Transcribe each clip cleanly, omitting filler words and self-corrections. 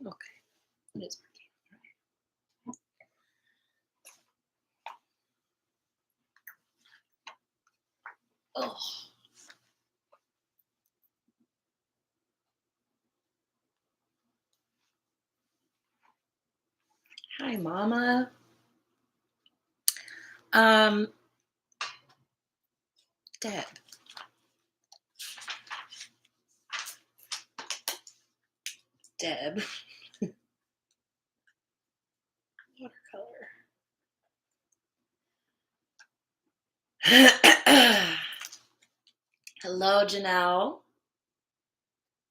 Okay. It is working. Oh. Hi, Mama. Deb. Deb. Watercolor. Hello, Janelle.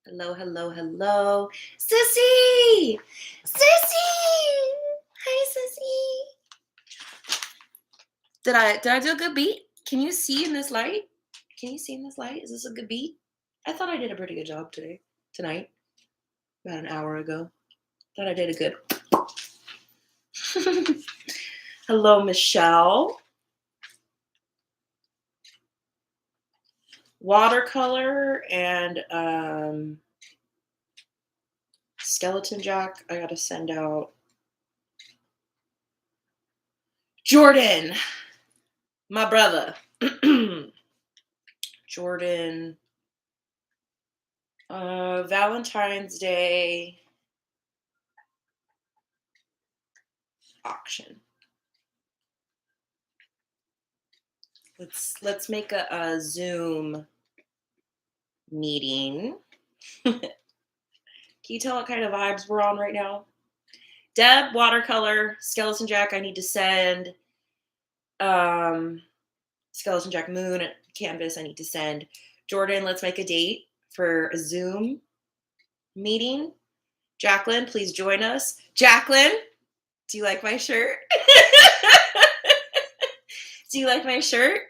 Hello, hello, hello. Sissy! Sissy! Hi, Sissy. Did I do a good beat? Can you see in this light? Can you see in this light? Is this a good beat? I thought I did a pretty good job tonight, about an hour ago. Thought I did a good. Hello, Michelle. Watercolor and skeleton jack. I gotta send out. Jordan, my brother. Jordan. Valentine's Day auction. Let's make a Zoom meeting. Can you tell what kind of vibes we're on right now? Deb, watercolor, skeleton jack. I need to send. Skeleton jack moon canvas. I need to send. Jordan, let's make a date for a Zoom meeting. Jacqueline, please join us. Jacqueline, do you like my shirt? Do you like my shirt?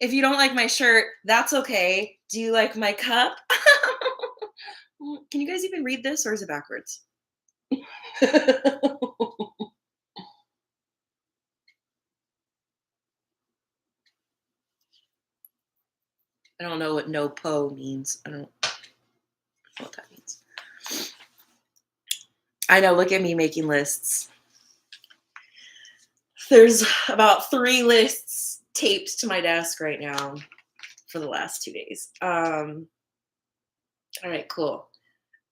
If you don't like my shirt, that's okay. Do you like my cup? Can you guys even read this, or is it backwards? I don't know what no po means. I don't know what that means. I know, look at me making lists. There's about 3 lists taped to my desk right now for the last 2 days. All right, cool.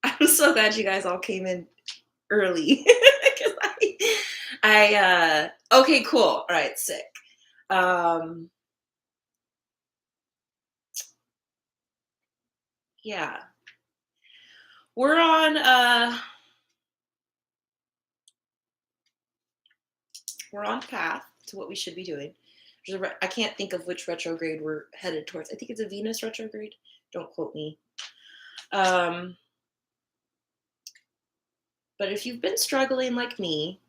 I'm so glad you guys all came in early. Okay, cool. All right, sick. Yeah. We're on path to what we should be doing. I can't think of which retrograde we're headed towards. I think it's a Venus retrograde. Don't quote me. But if you've been struggling like me,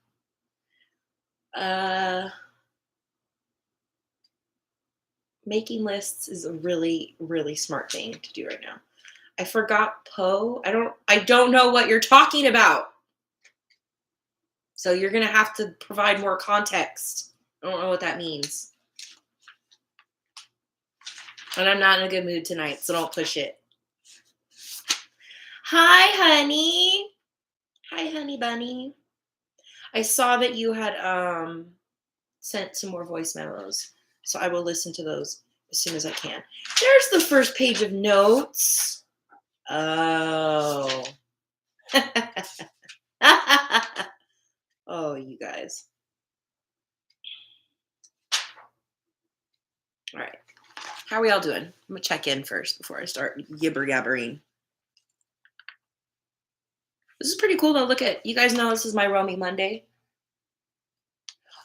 making lists is a really, really smart thing to do right now. I forgot Poe. I don't know what you're talking about. So you're going to have to provide more context. I don't know what that means. And I'm not in a good mood tonight, so don't push it. Hi, honey. Hi, honey bunny. I saw that you had sent some more voice memos, so I will listen to those as soon as I can. There's the first page of notes. Oh. Oh, you guys. All right. How are we all doing? I'm going to check in first before I start gibber-gabbering. This is pretty cool to look at. You guys know this is my Romey Monday.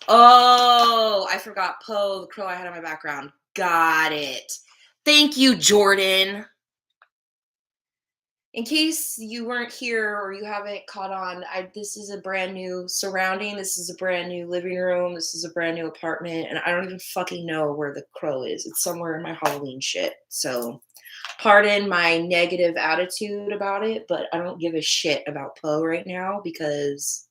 Oh, I forgot Poe, the crow I had in my background. Got it. Thank you, Jordan. In case you weren't here or you haven't caught on, this is a brand new surrounding. This is a brand new living room. This is a brand new apartment. And I don't even fucking know where the crow is. It's somewhere in my Halloween shit. So pardon my negative attitude about it, but I don't give a shit about Poe right now because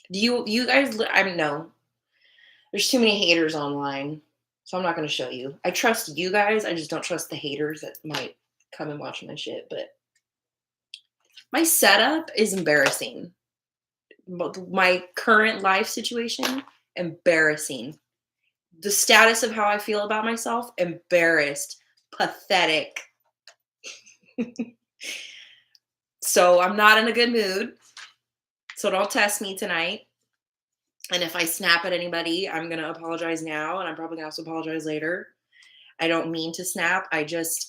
you guys, I don't know. There's too many haters online. So I'm not going to show you. I trust you guys. I just don't trust the haters that might come and watch my shit. But my setup is embarrassing. My current life situation, embarrassing. The status of how I feel about myself, embarrassed, pathetic. So I'm not in a good mood. So don't test me tonight. And if I snap at anybody, I'm going to apologize now. And I'm probably going to have to apologize later. I don't mean to snap. I just,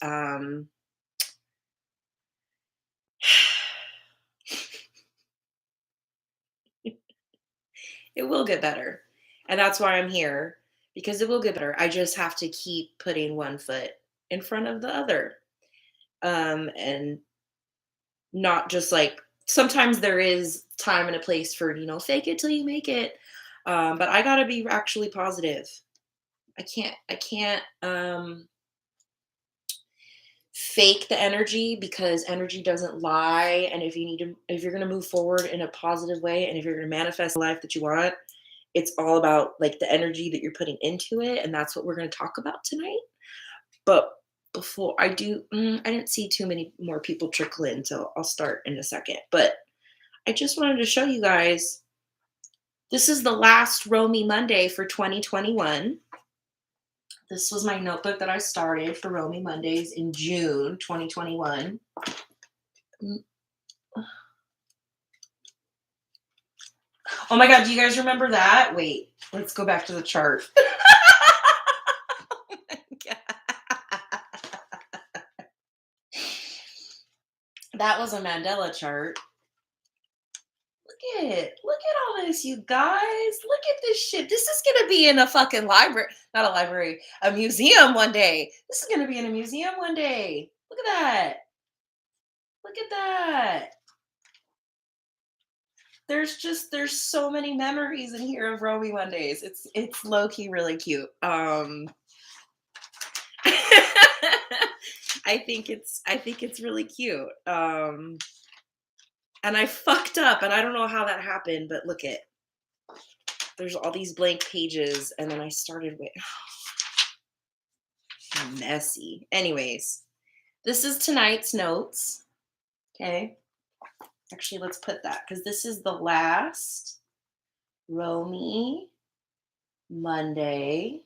it will get better. And that's why I'm here, because it will get better. I just have to keep putting one foot in front of the other. And not just like, sometimes there is time and a place for, fake it till you make it. But I gotta be actually positive. I can't fake the energy, because energy doesn't lie. And if you're gonna move forward in a positive way, and if you're gonna manifest the life that you want, it's all about like the energy that you're putting into it. And that's what we're gonna talk about tonight. But before I do, I didn't see too many more people trickle in, so I'll start in a second. But I just wanted to show you guys, this is the last Romey Monday for 2021. This was my notebook that I started for Romey Mondays in June 2021. Oh my God, do you guys remember that? Wait, let's go back to the chart. Oh my God. That was a Mandela chart. Look at all this, you guys. Look at this shit. This is gonna be in a fucking library. Not a library, a museum one day. This is gonna be in a museum one day. Look at that. Look at that. There's so many memories in here of Romey Mondays. It's low-key really cute. I think it's really cute. And I fucked up, and I don't know how that happened, but look at, there's all these blank pages, and then I started with messy. Anyways, this is tonight's notes. Okay. Actually, let's put that, because this is the last Romey Monday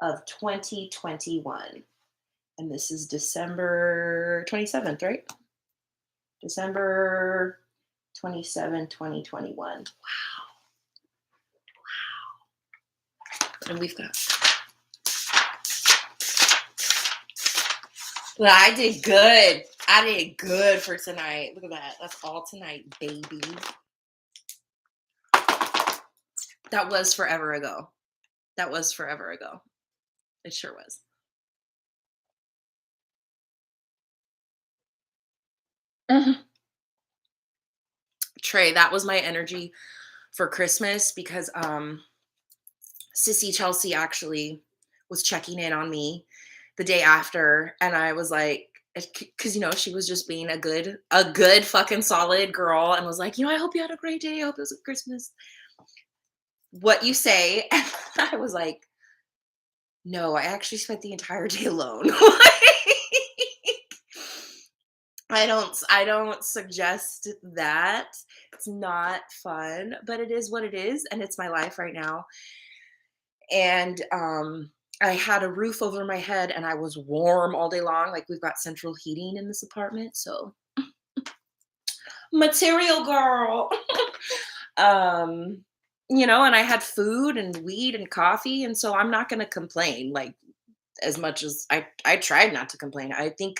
of 2021. And this is December 27th, right? December 27, 2021. Wow. And we've got, well, I did good. I did good for tonight. Look at that. That's all tonight, baby. That was forever ago. That was forever ago. It sure was. Trey, that was my energy for Christmas, because Sissy Chelsea actually was checking in on me the day after, and I was like, because she was just being a good fucking solid girl, and was like, I hope you had a great day. I hope it was a Christmas. What you say? And I was like, no, I actually spent the entire day alone. I don't suggest that. It's not fun, but it is what it is, and it's my life right now. And I had a roof over my head, and I was warm all day long. Like, we've got central heating in this apartment, so material girl. And I had food and weed and coffee, and so I'm not going to complain. Like, as much as I tried not to complain. I think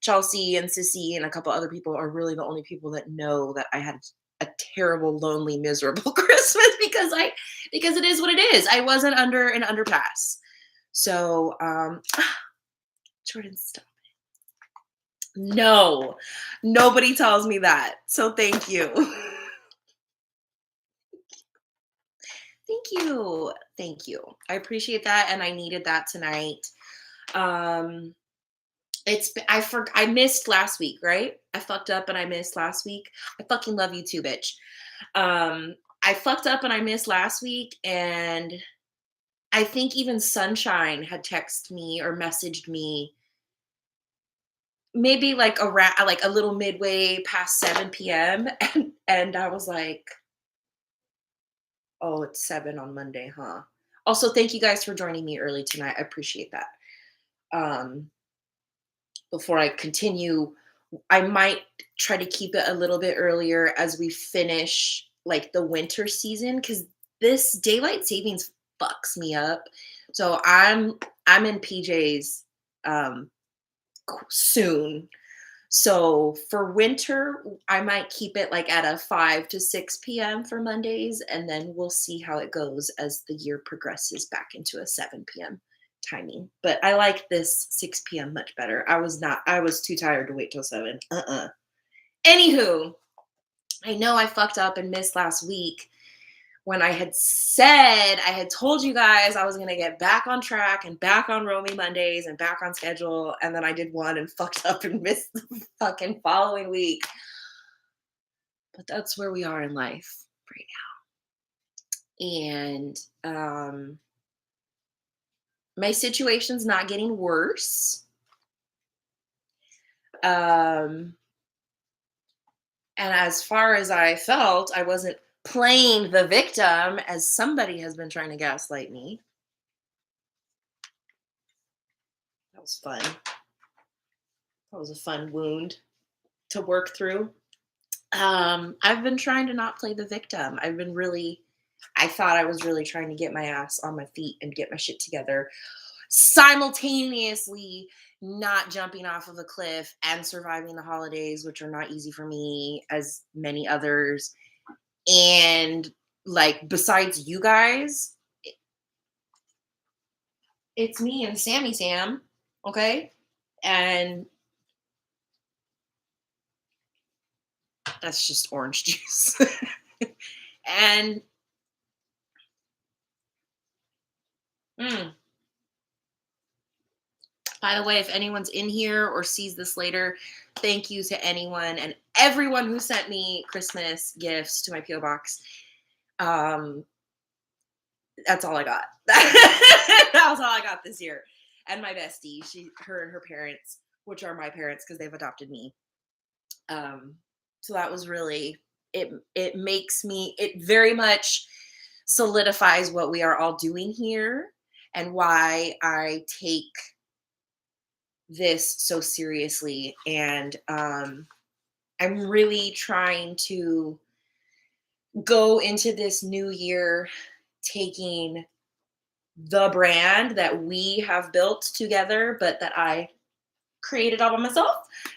Chelsea and Sissy and a couple other people are really the only people that know that I had a terrible, lonely, miserable Christmas, because it is what it is. I wasn't under an underpass. So, Jordan, stop it. No, nobody tells me that. So thank you. Thank you. Thank you. I appreciate that. And I needed that tonight. I missed last week, right? I fucked up and I missed last week. I fucking love you too, bitch. I fucked up and I missed last week, and I think even Sunshine had texted me or messaged me maybe like around like a little midway past 7 p.m. And I was like, oh, it's 7 on Monday, huh? Also, thank you guys for joining me early tonight. I appreciate that. Um, Before I continue, I might try to keep it a little bit earlier as we finish like the winter season because this daylight savings fucks me up. So I'm in PJs um soon. So for winter, I might keep it like at a 5 to 6 p.m. for Mondays, and then we'll see how it goes as the year progresses back into a 7 p.m. timing. But I like this 6 p.m. much better. I was too tired to wait till 7. Anywho, I know I fucked up and missed last week when I had told you guys I was gonna get back on track and back on Romey Mondays and back on schedule, and then I did one and fucked up and missed the fucking following week. But that's where we are in life right now. And my situation's not getting worse. Um, and as far as I felt, I wasn't playing the victim as somebody has been trying to gaslight me. That was fun. That was a fun wound to work through. I've been trying to not play the victim. I thought I was really trying to get my ass on my feet and get my shit together, simultaneously not jumping off of a cliff and surviving the holidays, which are not easy for me, as many others. And like, besides you guys, it's me and Sammy Sam, okay? And that's just orange juice. And mm, by the way, if anyone's in here or sees this later, thank you to anyone and everyone who sent me Christmas gifts to my PO box. Um, that's all I got. That was all I got this year. And my bestie, her and her parents, which are my parents because they've adopted me. So that was really it. It very much solidifies what we are all doing here and why I take this so seriously. And I'm really trying to go into this new year taking the brand that we have built together, but that I created all by myself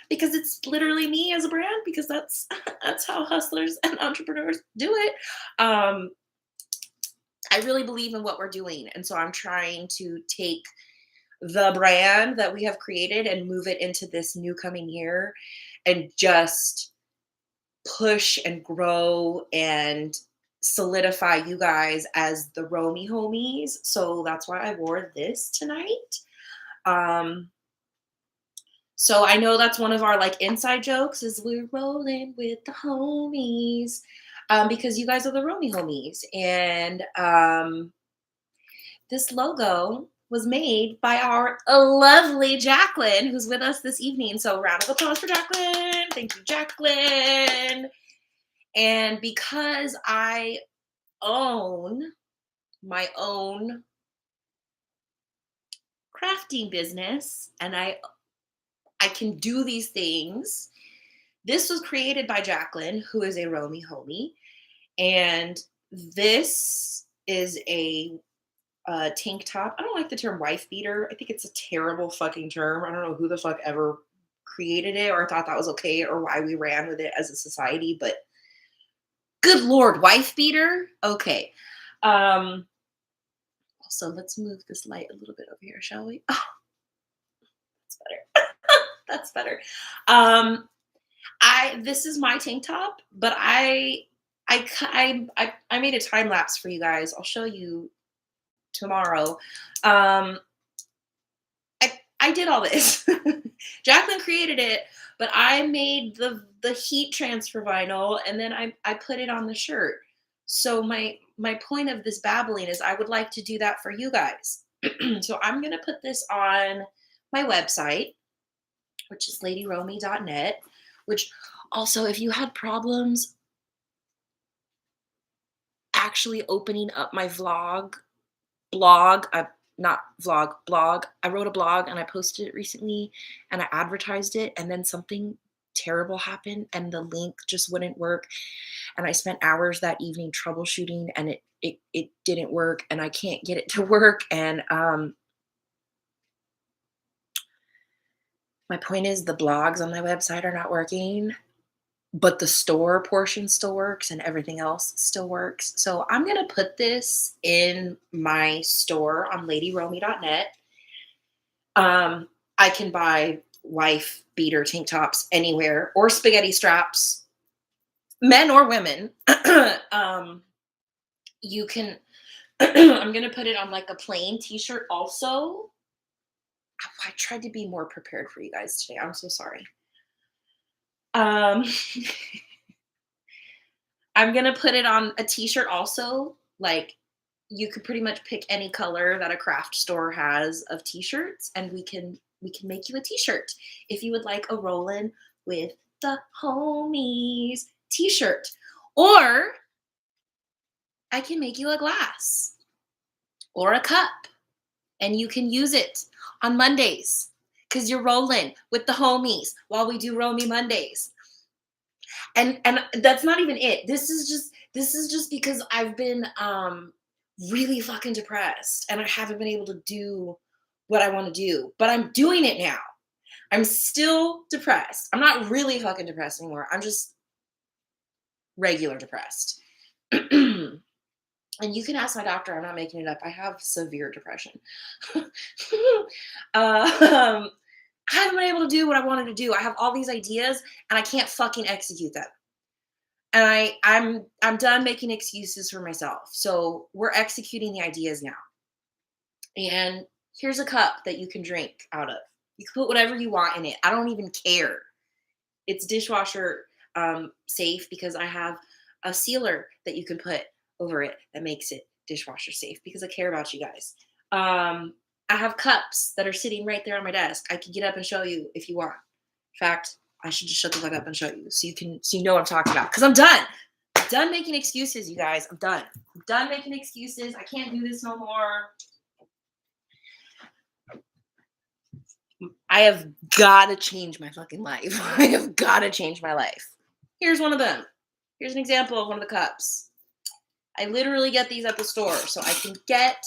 because it's literally me as a brand because that's that's how hustlers and entrepreneurs do it. I really believe in what we're doing, and so I'm trying to take the brand that we have created and move it into this new coming year and just push and grow and solidify you guys as the Romey homies. So that's why I wore this tonight. Um, so I know that's one of our like inside jokes is we're rolling with the homies. Because you guys are the Romey homies. And this logo was made by our lovely Jacqueline, who's with us this evening. So round of applause for Jacqueline. Thank you, Jacqueline. And because I own my own crafting business and I can do these things. This was created by Jacqueline, who is a Romey homie, and this is a tank top. I don't like the term wife beater. I think it's a terrible fucking term. I don't know who the fuck ever created it or thought that was okay or why we ran with it as a society, but good Lord, wife beater? Okay. So let's move this light a little bit over here, shall we? Oh, that's better. That's better. This is my tank top, but I made a time lapse for you guys. I'll show you tomorrow. I did all this. Jacqueline created it, but I made the heat transfer vinyl and then I put it on the shirt. So my point of this babbling is I would like to do that for you guys. So I'm going to put this on my website, which is ladyromey.net, which also, if you had problems actually opening up my blog, not vlog, blog. I wrote a blog and I posted it recently and I advertised it, and then something terrible happened and the link just wouldn't work. And I spent hours that evening troubleshooting, and it didn't work, and I can't get it to work. And my point is, the blogs on my website are not working, but the store portion still works and everything else still works. So I'm going to put this in my store on ladyromey.net. I can buy wife beater tank tops anywhere, or spaghetti straps, men or women. You can, I'm going to put it on like a plain t-shirt also. I tried to be more prepared for you guys today. I'm so sorry. I'm going to put it on a t-shirt also. Like, you could pretty much pick any color that a craft store has of t-shirts, and we can make you a t-shirt if you would like a Rollin' with the Homies t-shirt. Or I can make you a glass or a cup, and you can use it on Mondays because you're rolling with the homies while we do Romey Mondays. And that's not even it. This is just because I've been really fucking depressed and I haven't been able to do what I want to do, but I'm doing it now. I'm still depressed. I'm not really fucking depressed anymore. I'm just regular depressed. And you can ask my doctor. I'm not making it up. I have severe depression. I haven't been able to do what I wanted to do. I have all these ideas and I can't fucking execute them. And I'm done making excuses for myself. So we're executing the ideas now. And here's a cup that you can drink out of. You can put whatever you want in it. I don't even care. It's dishwasher safe because I have a sealer that you can put over it that makes it dishwasher safe because I care about you guys. I have cups that are sitting right there on my desk. I can get up and show you if you want. In fact, I should just shut the fuck up and show you so you know what I'm talking about. Because I'm done. I'm done making excuses, you guys. I'm done. I'm done making excuses. I can't do this no more. I have got to change my fucking life. I have got to change my life. Here's one of them. Here's an example of one of the cups. I literally get these at the store, so I can get.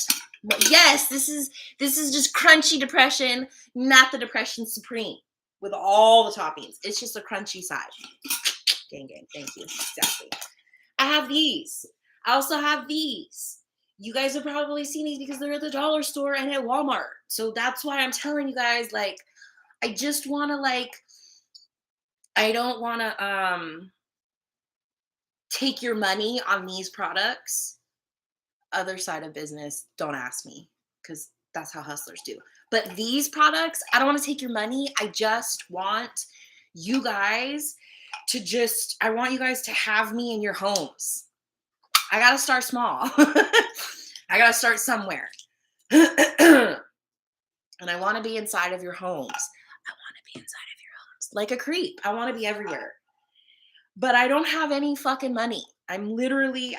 Yes, this is just crunchy depression, not the depression supreme with all the toppings. It's just a crunchy side. Gang, thank you. Exactly. I have these. I also have these. You guys have probably seen these because they're at the dollar store and at Walmart. So that's why I'm telling you guys, like, I just want to, I don't want to, take your money on these products. Other side of business, don't ask me because that's how hustlers do. But these products, I don't want to take your money. I just want you guys I want you guys to have me in your homes. I got to start small. I got to start somewhere. And I want to be inside of your homes. I want to be inside of your homes like a creep. I want to be everywhere. But I don't have any fucking money. I'm literally,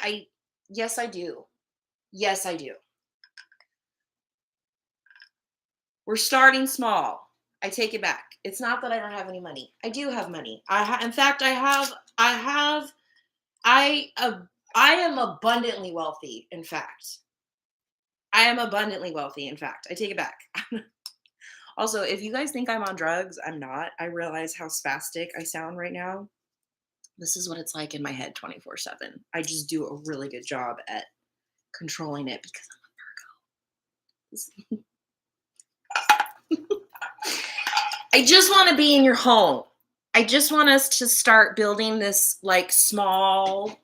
yes, I do. Yes, I do. We're starting small. I take it back. It's not that I don't have any money. I do have money. In fact, I am abundantly wealthy. In fact, I am abundantly wealthy. In fact, I take it back. Also, if you guys think I'm on drugs, I'm not. I realize how spastic I sound right now. This is what it's like in my head 24/7. I just do a really good job at controlling it because I'm a Virgo. I just want to be in your home. I just want us to start building this small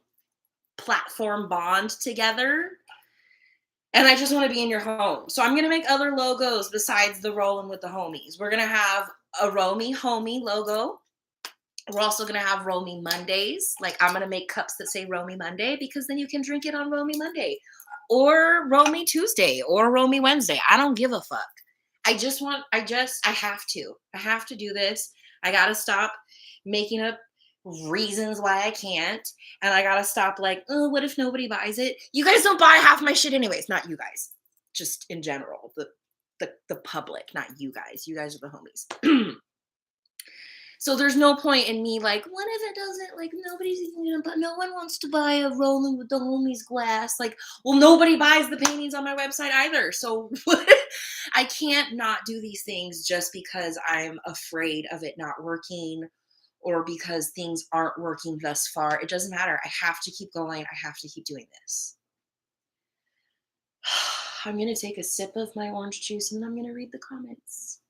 platform bond together. And I just want to be in your home. So I'm going to make other logos besides the Rollin' with the Homies. We're going to have a Romey Homie logo. We're also going to have Romey Mondays. Like, I'm going to make cups that say Romey Monday because then you can drink it on Romey Monday or Romey Tuesday or Romey Wednesday. I don't give a fuck. I have to do this. I got to stop making up reasons why I can't. And I got to stop like, oh, what if nobody buys it? You guys don't buy half my shit anyways. Not you guys, just in general, the public, not you guys. You guys are the homies. So there's no point in me like, what if it doesn't, like, nobody's even gonna, but no one wants to buy a Rolling with the Homies glass. Like, well, nobody buys the paintings on my website either. So I can't not do these things just because I'm afraid of it not working or because things aren't working thus far. It doesn't matter. I have to keep going. I have to keep doing this. I'm gonna take a sip of my orange juice and I'm gonna read the comments.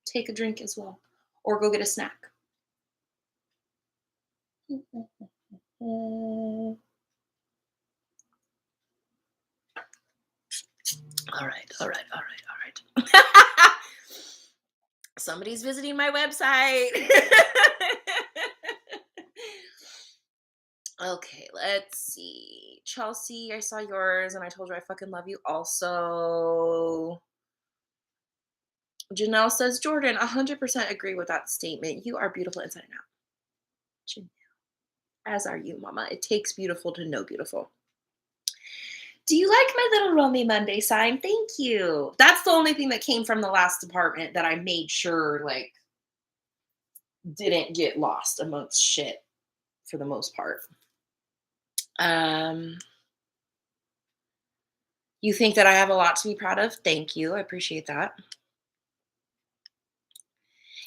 Take a drink as well. Or go get a snack. All right. Somebody's visiting my website. Okay, let's see. Chelsea, I saw yours and I told you I fucking love you also. Janelle says, Jordan, 100% agree with that statement. You are beautiful inside and out. Janelle, as are you, mama. It takes beautiful to know beautiful. Do you like my little Romey Monday sign? Thank you. That's the only thing that came from the last department that I made sure, like, didn't get lost amongst shit for the most part. You think that I have a lot to be proud of? Thank you. I appreciate that.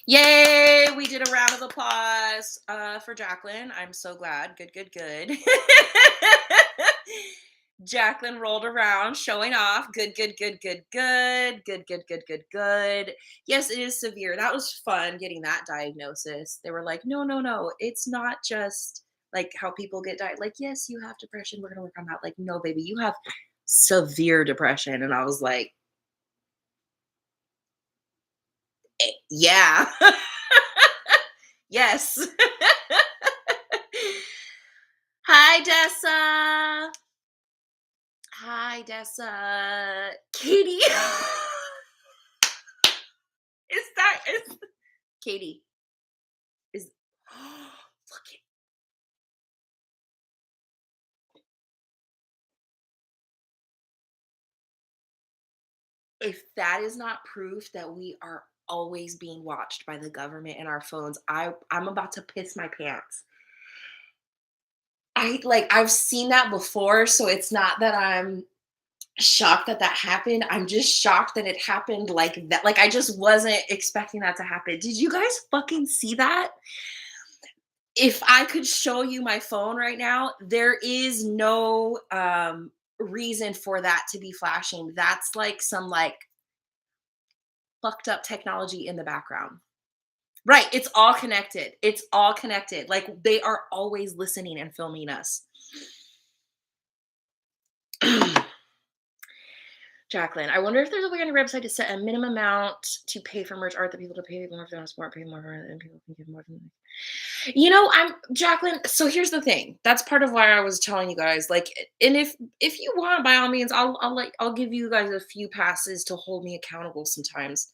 Yay! We did a round of applause for Jacqueline. I'm so glad. Good. Jacqueline rolled around, showing off. Good. Yes, it is severe. That was fun getting that diagnosis. They were like, no. It's not just like how people get like, yes, you have depression. We're going to work on that. Like, no, baby, you have severe depression. And I was like, yeah. Yes. Hi, Dessa. Katie. is Katie. Is look it. If that is not proof that we are always being watched by the government and our phones, I'm about to piss my pants. I've seen that before, so it's not that I'm shocked that that happened. I'm just shocked that it happened like that. Like, I just wasn't expecting that to happen. Did you guys fucking see that? If I could show you my phone right now, there is no reason for that to be flashing. That's like some like fucked up technology in the background. Right, it's all connected. It's all connected. Like, they are always listening and filming us. Jacqueline, I wonder if there's a way on your website to set a minimum amount to pay for merch art that people to pay more if they don't support, pay more, and people can give more than. You know, I'm Jacqueline. So here's the thing. That's part of why I was telling you guys. Like, and if you want, by all means, I'll give you guys a few passes to hold me accountable. Sometimes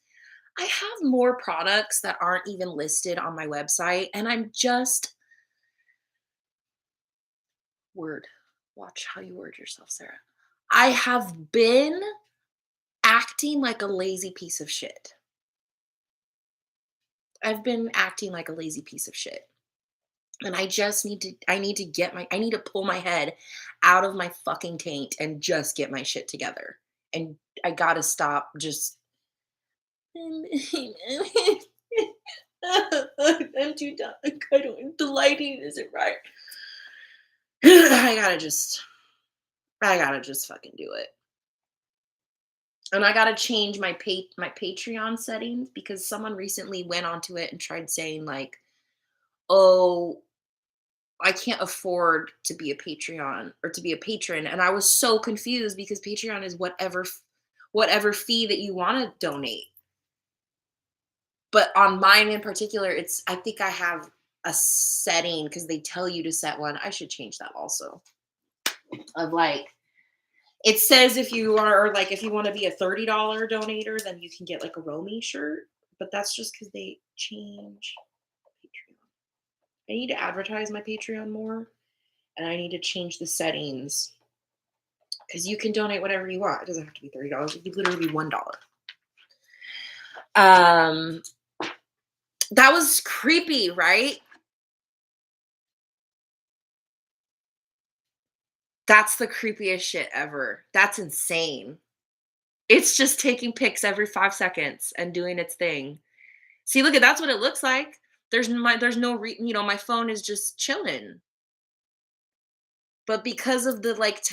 I have more products that aren't even listed on my website, and I'm just watch how you word yourself, Sarah. I have been acting like a lazy piece of shit. I've been acting like a lazy piece of shit. And I need to pull my head out of my fucking taint and just get my shit together. And I gotta stop just I'm too done. I don't delighting isn't right. I gotta just fucking do it. And I gotta change my Patreon settings because someone recently went onto it and tried saying like, oh, I can't afford to be a Patreon or to be a patron. And I was so confused because Patreon is whatever fee that you want to donate. But on mine in particular, I think I have a setting because they tell you to set one. I should change that also. Of like, it says if you are, or like if you want to be a $30 donator, then you can get like a Romey shirt. But that's just because they change Patreon. I need to advertise my Patreon more, and I need to change the settings because you can donate whatever you want. It doesn't have to be $30. It could literally be $1. Um, that was creepy, right? That's the creepiest shit ever. That's insane. It's just taking pics every 5 seconds and doing its thing. See, look at that's what it looks like. There's no my phone is just chilling. But because of the like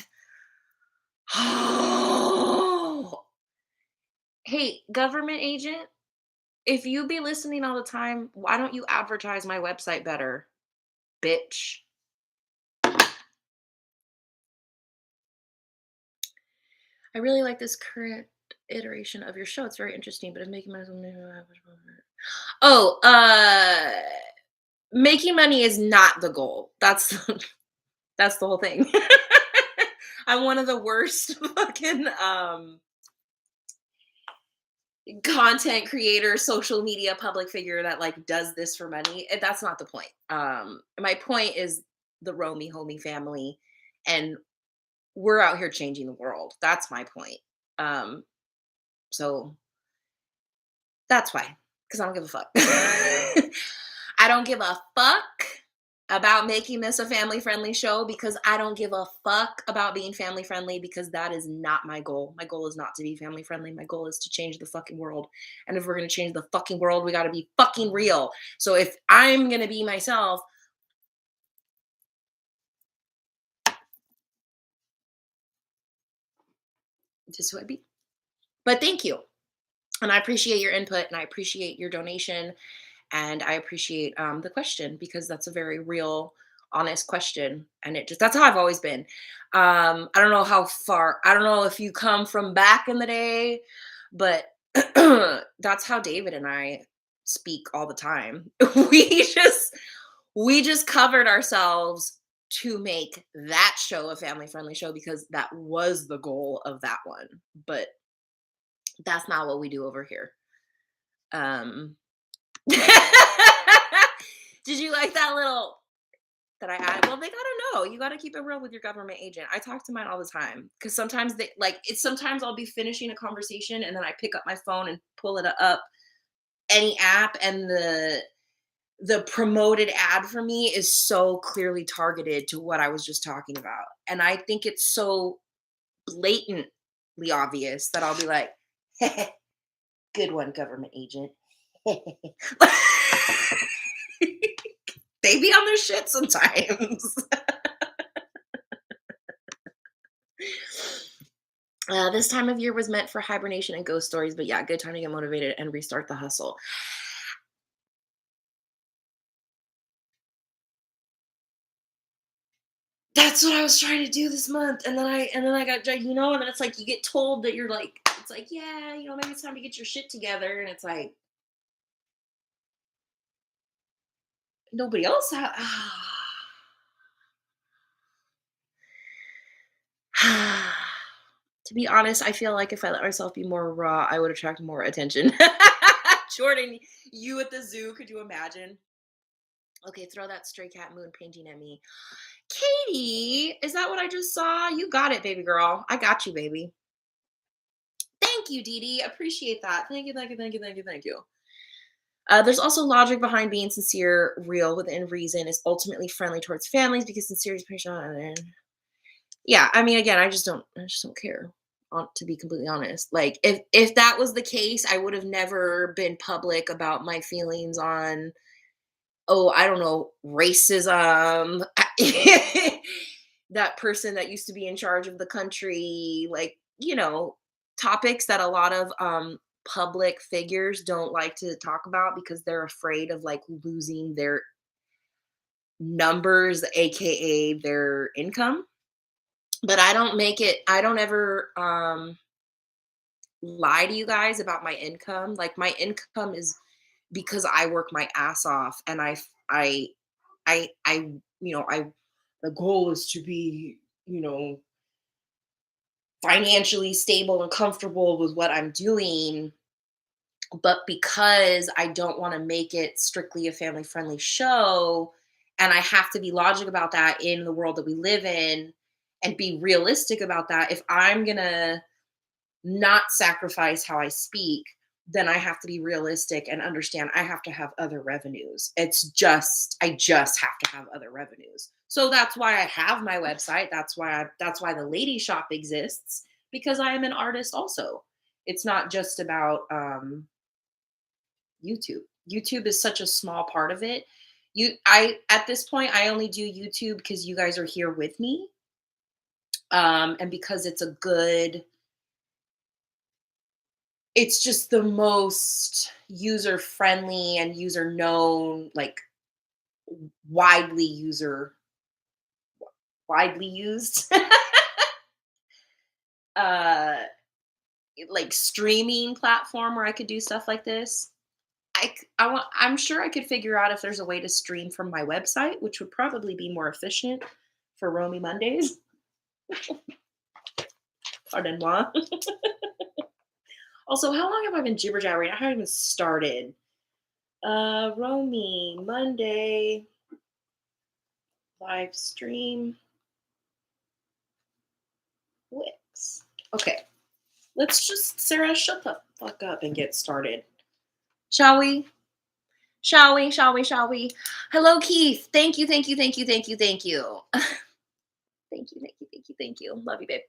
Hey, government agent, if you be listening all the time, why don't you advertise my website better, bitch? I really like this current iteration of your show. It's very interesting, but it's making my Oh, making money is not the goal. That's the whole thing. I'm one of the worst fucking content creator, social media public figure that like does this for money. That's not the point. My point is the Romey homie family, and we're out here changing the world. That's my point. Um, so that's why, because I don't give a fuck. I don't give a fuck about making this a family friendly show because I don't give a fuck about being family friendly because that is not my goal. My goal is not to be family friendly. My goal is to change the fucking world. And if we're going to change the fucking world, we got to be fucking real. So if I'm going to be myself, just who I be. But thank you. And I appreciate your input and I appreciate your donation. And I appreciate the question because that's a very real, honest question. And that's how I've always been. I don't know how far, I don't know if you come from back in the day, but that's how David and I speak all the time. We just covered ourselves to make that show a family friendly show because that was the goal of that one. But that's not what we do over here. Um, Did you like that little that I had? Well, they gotta know. You gotta keep it real with your government agent. I talk to mine all the time because sometimes they like it's sometimes I'll be finishing a conversation and then I pick up my phone and pull it up any app and the promoted ad for me is so clearly targeted to what I was just talking about. And I think it's so blatantly obvious that I'll be like, good one, government agent. They be on their shit sometimes. This time of year was meant for hibernation and ghost stories, but yeah, good time to get motivated and restart the hustle. That's what I was trying to do this month, and then I got and then it's like you get told that you're like, it's like yeah, maybe it's time to get your shit together, and it's like nobody else. To be honest, I feel like if I let myself be more raw, I would attract more attention. Jordan, you at the zoo, could you imagine? Okay, throw that stray cat moon painting at me. Katie, is that what I just saw? You got it, baby girl. I got you, baby. Thank you, Dee Dee. Appreciate that. Thank you, thank you, thank you, thank you, thank you. There's also logic behind being sincere, real, within reason, is ultimately friendly towards families because sincerity is patient. Yeah, I mean, again, I just don't care. To be completely honest, like if that was the case, I would have never been public about my feelings on, oh, I don't know, racism. That person that used to be in charge of the country, like, topics that a lot of public figures don't like to talk about because they're afraid of like losing their numbers, aka their income. But I don't ever lie to you guys about my income. Like my income is because I work my ass off, and I, the goal is to be, you know, financially stable and comfortable with what I'm doing. But because I don't want to make it strictly a family friendly show, and I have to be logic about that in the world that we live in and be realistic about that, if I'm going to not sacrifice how I speak, then I have to be realistic and understand I have to have other revenues. I just have to have other revenues. So that's why I have my website. That's why the lady shop exists, because I am an artist also. It's not just about YouTube. YouTube is such a small part of it. I at this point I only do YouTube because you guys are here with me, and because it's just the most user friendly and user known, like widely user widely used uh like streaming platform where I could do stuff like this. I'm sure I could figure out if there's a way to stream from my website, which would probably be more efficient for Romey Mondays. Pardon moi. Also, how long have I been jibber jabbering? I haven't even started. Romey Monday live stream Wix. Okay, let's just, Sarah, shut the fuck up and get started. Shall we? Shall we? Shall we? Shall we? Hello, Keith. Thank you. Thank you. Thank you. Thank you. Thank you. Thank you. Thank you. Thank you. Thank you. Love you, babe.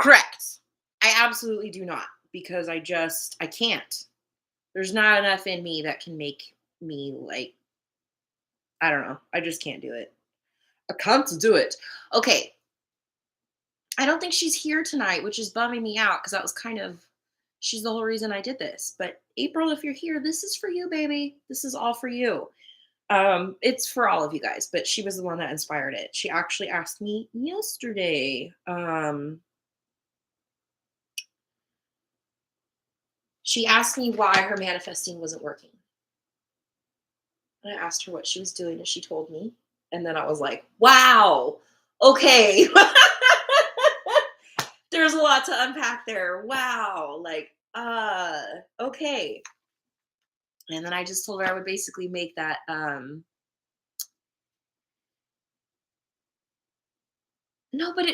Correct. I absolutely do not, because I can't. There's not enough in me that can make me, like, I don't know. I just can't do it. I can't do it. Okay. I don't think she's here tonight, which is bumming me out, because that was kind of, she's the whole reason I did this. But April, if you're here, this is for you, baby. This is all for you. It's for all of you guys, but she was the one that inspired it. She actually asked me yesterday. She asked me why her manifesting wasn't working. And I asked her what she was doing, and she told me. And then I was like, wow, okay. There's a lot to unpack there. Wow. Like, okay. And then I just told her I would basically make that, no, but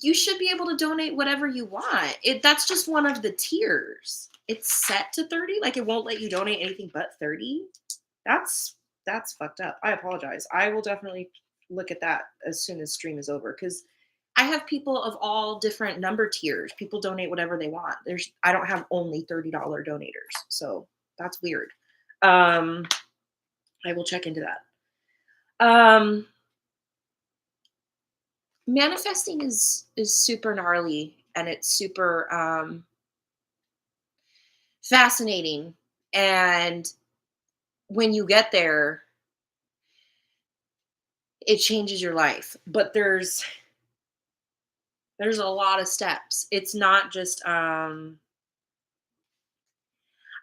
you should be able to donate whatever you want. That's just one of the tiers. It's set to 30. Like, it won't let you donate anything but 30. That's fucked up. I apologize. I will definitely look at that as soon as stream is over, because I have people of all different number tiers. People donate whatever they want. I don't have only $30 donators. So that's weird. I will check into that. Manifesting is super gnarly, and it's super fascinating. And when you get there, it changes your life. But there's a lot of steps. It's not just I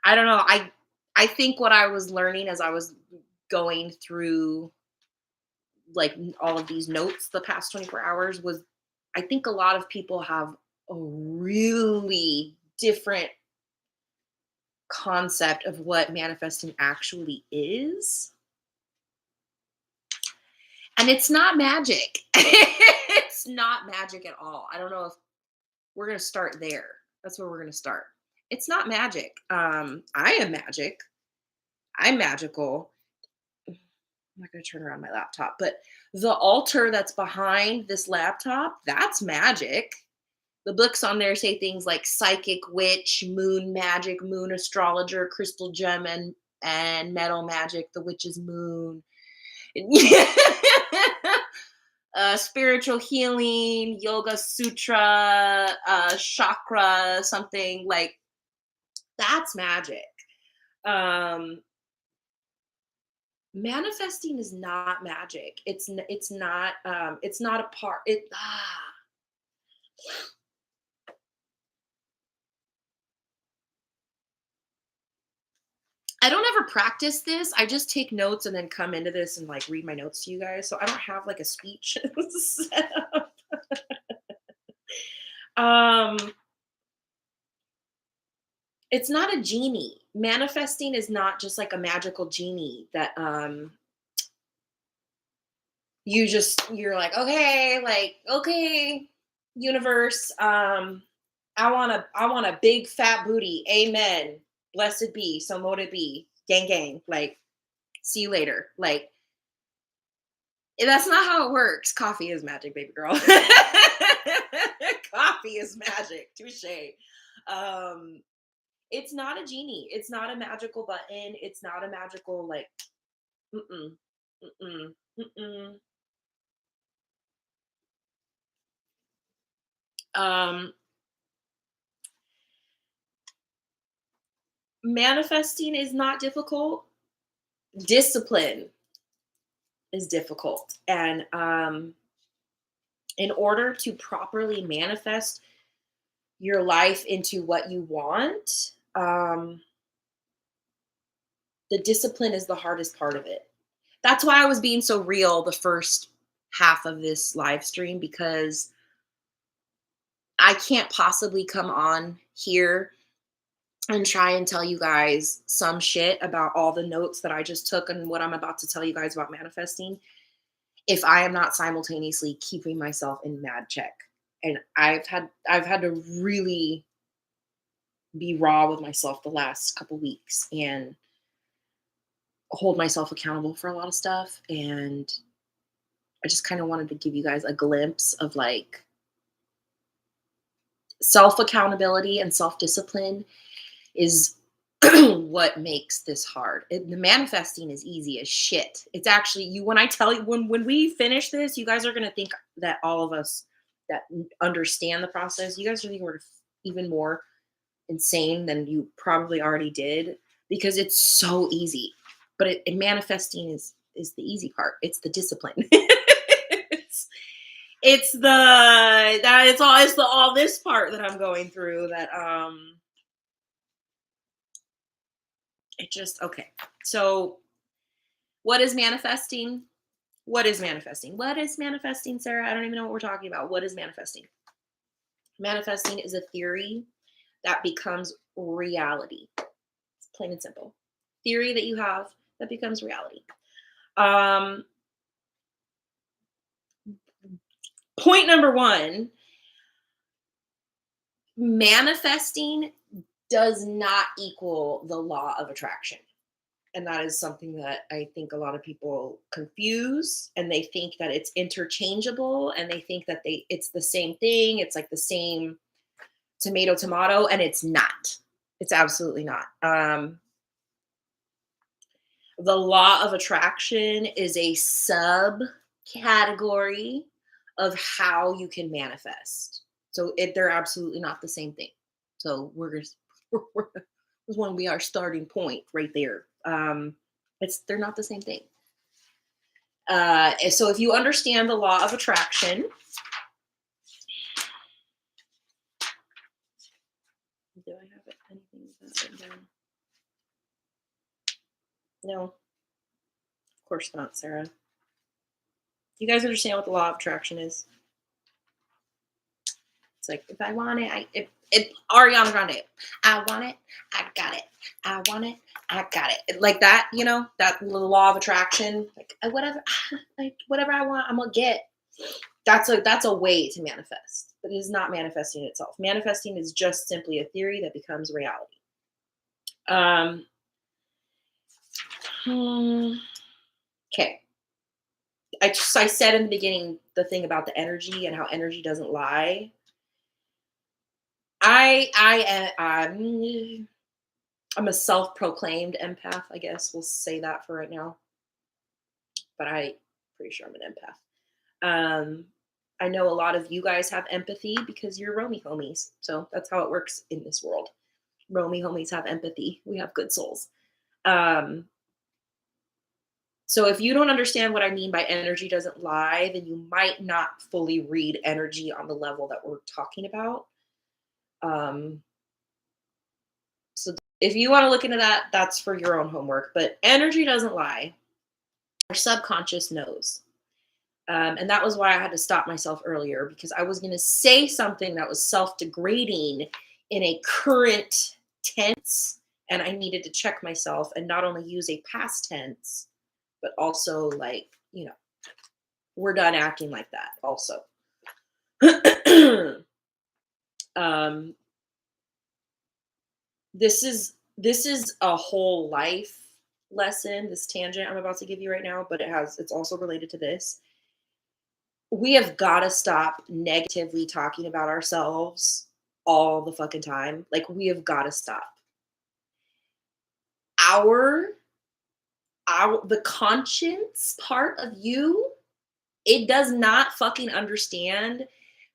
don't know. I think what I was learning as I was going through, like, all of these notes the past 24 hours was, I think a lot of people have a really different concept of what manifesting actually is. And it's not magic. It's not magic at all. I don't know if we're going to start there. That's where we're going to start. It's not magic. I am magic. I'm magical. I'm not going to turn around my laptop, but the altar that's behind this laptop, that's magic. The books on there say things like psychic witch, moon magic, moon astrologer, crystal gem, and metal magic, the witch's moon. Spiritual healing, yoga sutra, chakra, something like that's magic. Manifesting is not magic. It's not a part it I don't ever practice this. I just take notes and then come into this and like read my notes to you guys. So I don't have like a speech set up. Um, it's not a genie. Manifesting is not just like a magical genie that you're like, okay, universe, I want a big fat booty. Amen. Blessed be. So mote it be. Gang gang. Like, see you later. Like, that's not how it works. Coffee is magic, baby girl. Coffee is magic. Touche. Um, it's not a genie. It's not a magical button. It's not a magical like. Mm-mm, mm-mm, mm-mm. Um, Manifesting is not difficult. Discipline is difficult, and in order to properly manifest your life into what you want, the discipline is the hardest part of it. That's why I was being so real the first half of this live stream, because I can't possibly come on here and try and tell you guys some shit about all the notes that I just took and what I'm about to tell you guys about manifesting if I am not simultaneously keeping myself in mad check. And I've had to really be raw with myself the last couple weeks and hold myself accountable for a lot of stuff. And I just kind of wanted to give you guys a glimpse of like self accountability and self discipline is what makes this hard. The manifesting is easy as shit. It's actually you when I tell you when we finish this, you guys are gonna think that all of us that understand the process, you guys are thinking we're even more insane than you probably already did because it's so easy. But manifesting is the easy part. It's the discipline. it's the that it's the all this part that I'm going through that it just okay. So what is manifesting? What is manifesting? What is manifesting, Sarah? I don't even know what we're talking about. What is manifesting? Manifesting is a theory that becomes reality. It's plain and simple. Theory that you have that becomes reality. Point number one, manifesting does not equal the law of attraction. And that is something that I think a lot of people confuse, and they think that it's interchangeable, and they think that it's the same thing. It's like the same tomato, and it's not. It's absolutely not. The law of attraction is a subcategory of how you can manifest. So they're absolutely not the same thing. So this one be our starting point right there. They're not the same thing. So if you understand the law of attraction, do I have anything written down? No, of course not, Sarah. Do you guys understand what the law of attraction is? It's like if I want it, it Ariana Grande. I want it, I got it. I want it, I got it. Like that, that law of attraction. Like whatever I want, I'm gonna get. That's a way to manifest, but it is not manifesting itself. Manifesting is just simply a theory that becomes reality. Okay. I said in the beginning the thing about the energy and how energy doesn't lie. I'm a self-proclaimed empath, I guess we'll say that for right now. But I'm pretty sure I'm an empath. I know a lot of you guys have empathy because you're Romey homies. So that's how it works in this world. Romey homies have empathy. We have good souls. So if you don't understand what I mean by energy doesn't lie, then you might not fully read energy on the level that we're talking about. Um, so if you want to look into that, that's for your own homework. But energy doesn't lie. Our subconscious knows. And that was why I had to stop myself earlier, because I was going to say something that was self degrading in a current tense. And I needed to check myself and not only use a past tense, but also, like, we're done acting like that, also. um, this is a whole life lesson, this tangent I'm about to give you right now, but it's also related to this. We have got to stop negatively talking about ourselves all the fucking time. Like, we have got to stop. Our the conscience part of you, it does not fucking understand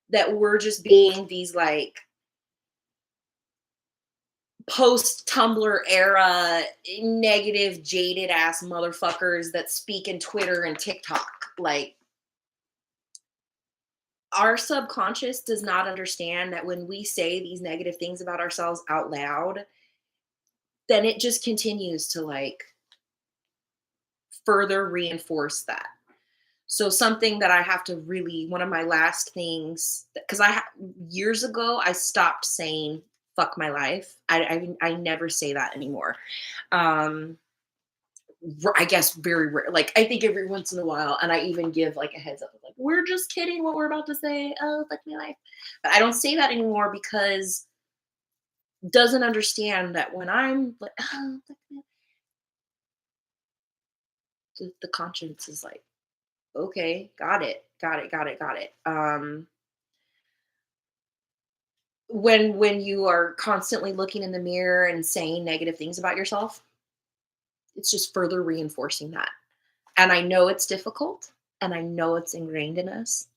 that we're just being these, like, post Tumblr era negative jaded ass motherfuckers that speak in Twitter and TikTok. Like, our subconscious does not understand that when we say these negative things about ourselves out loud, then it just continues to, like, further reinforce that. So something that I have to really, one of my last things, because years ago I stopped saying "fuck my life." I never say that anymore. Um, I guess very rare. Like, I think every once in a while, and I even give, like, a heads up of, like, we're just kidding what we're about to say. Oh, fuck my life. But I don't say that anymore because doesn't understand that when I'm like, oh, fuck my life, the conscience is like, okay, got it, got it, got it, got it. When you are constantly looking in the mirror and saying negative things about yourself, it's just further reinforcing that. And I know it's difficult, and I know it's ingrained in us,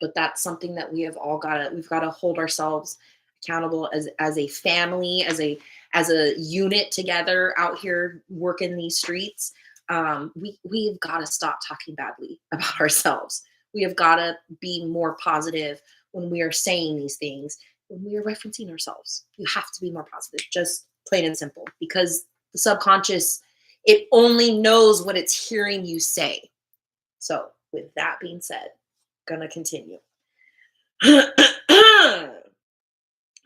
but that's something that we've got to hold ourselves accountable as a family, as a unit together out here working these streets. We've got to stop talking badly about ourselves. We have got to be more positive when we are saying these things, when we are referencing ourselves. You have to be more positive, just plain and simple, because the subconscious, it only knows what it's hearing you say. So with that being said, gonna continue.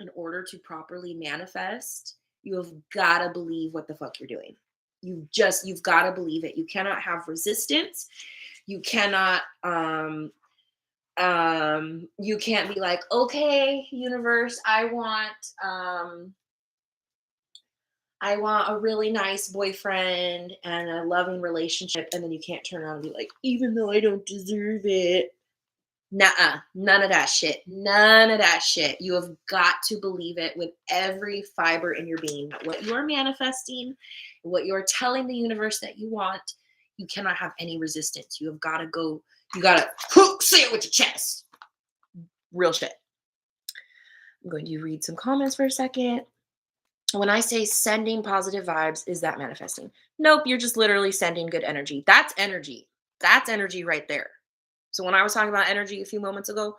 In order to properly manifest, you have got to believe what the fuck you're doing. You've got to believe it. You cannot have resistance. You cannot you can't be like, okay, universe, I want a really nice boyfriend and a loving relationship, and then you can't turn around and be like, even though I don't deserve it. Nuh-uh. None of that shit. None of that shit. You have got to believe it with every fiber in your being that what you are manifesting, what you're telling the universe that you want, you cannot have any resistance. You have got to go, you got to say it with your chest. Real shit. I'm going to read some comments for a second. When I say sending positive vibes, is that manifesting? Nope, you're just literally sending good energy. That's energy. That's energy right there. So when I was talking about energy a few moments ago,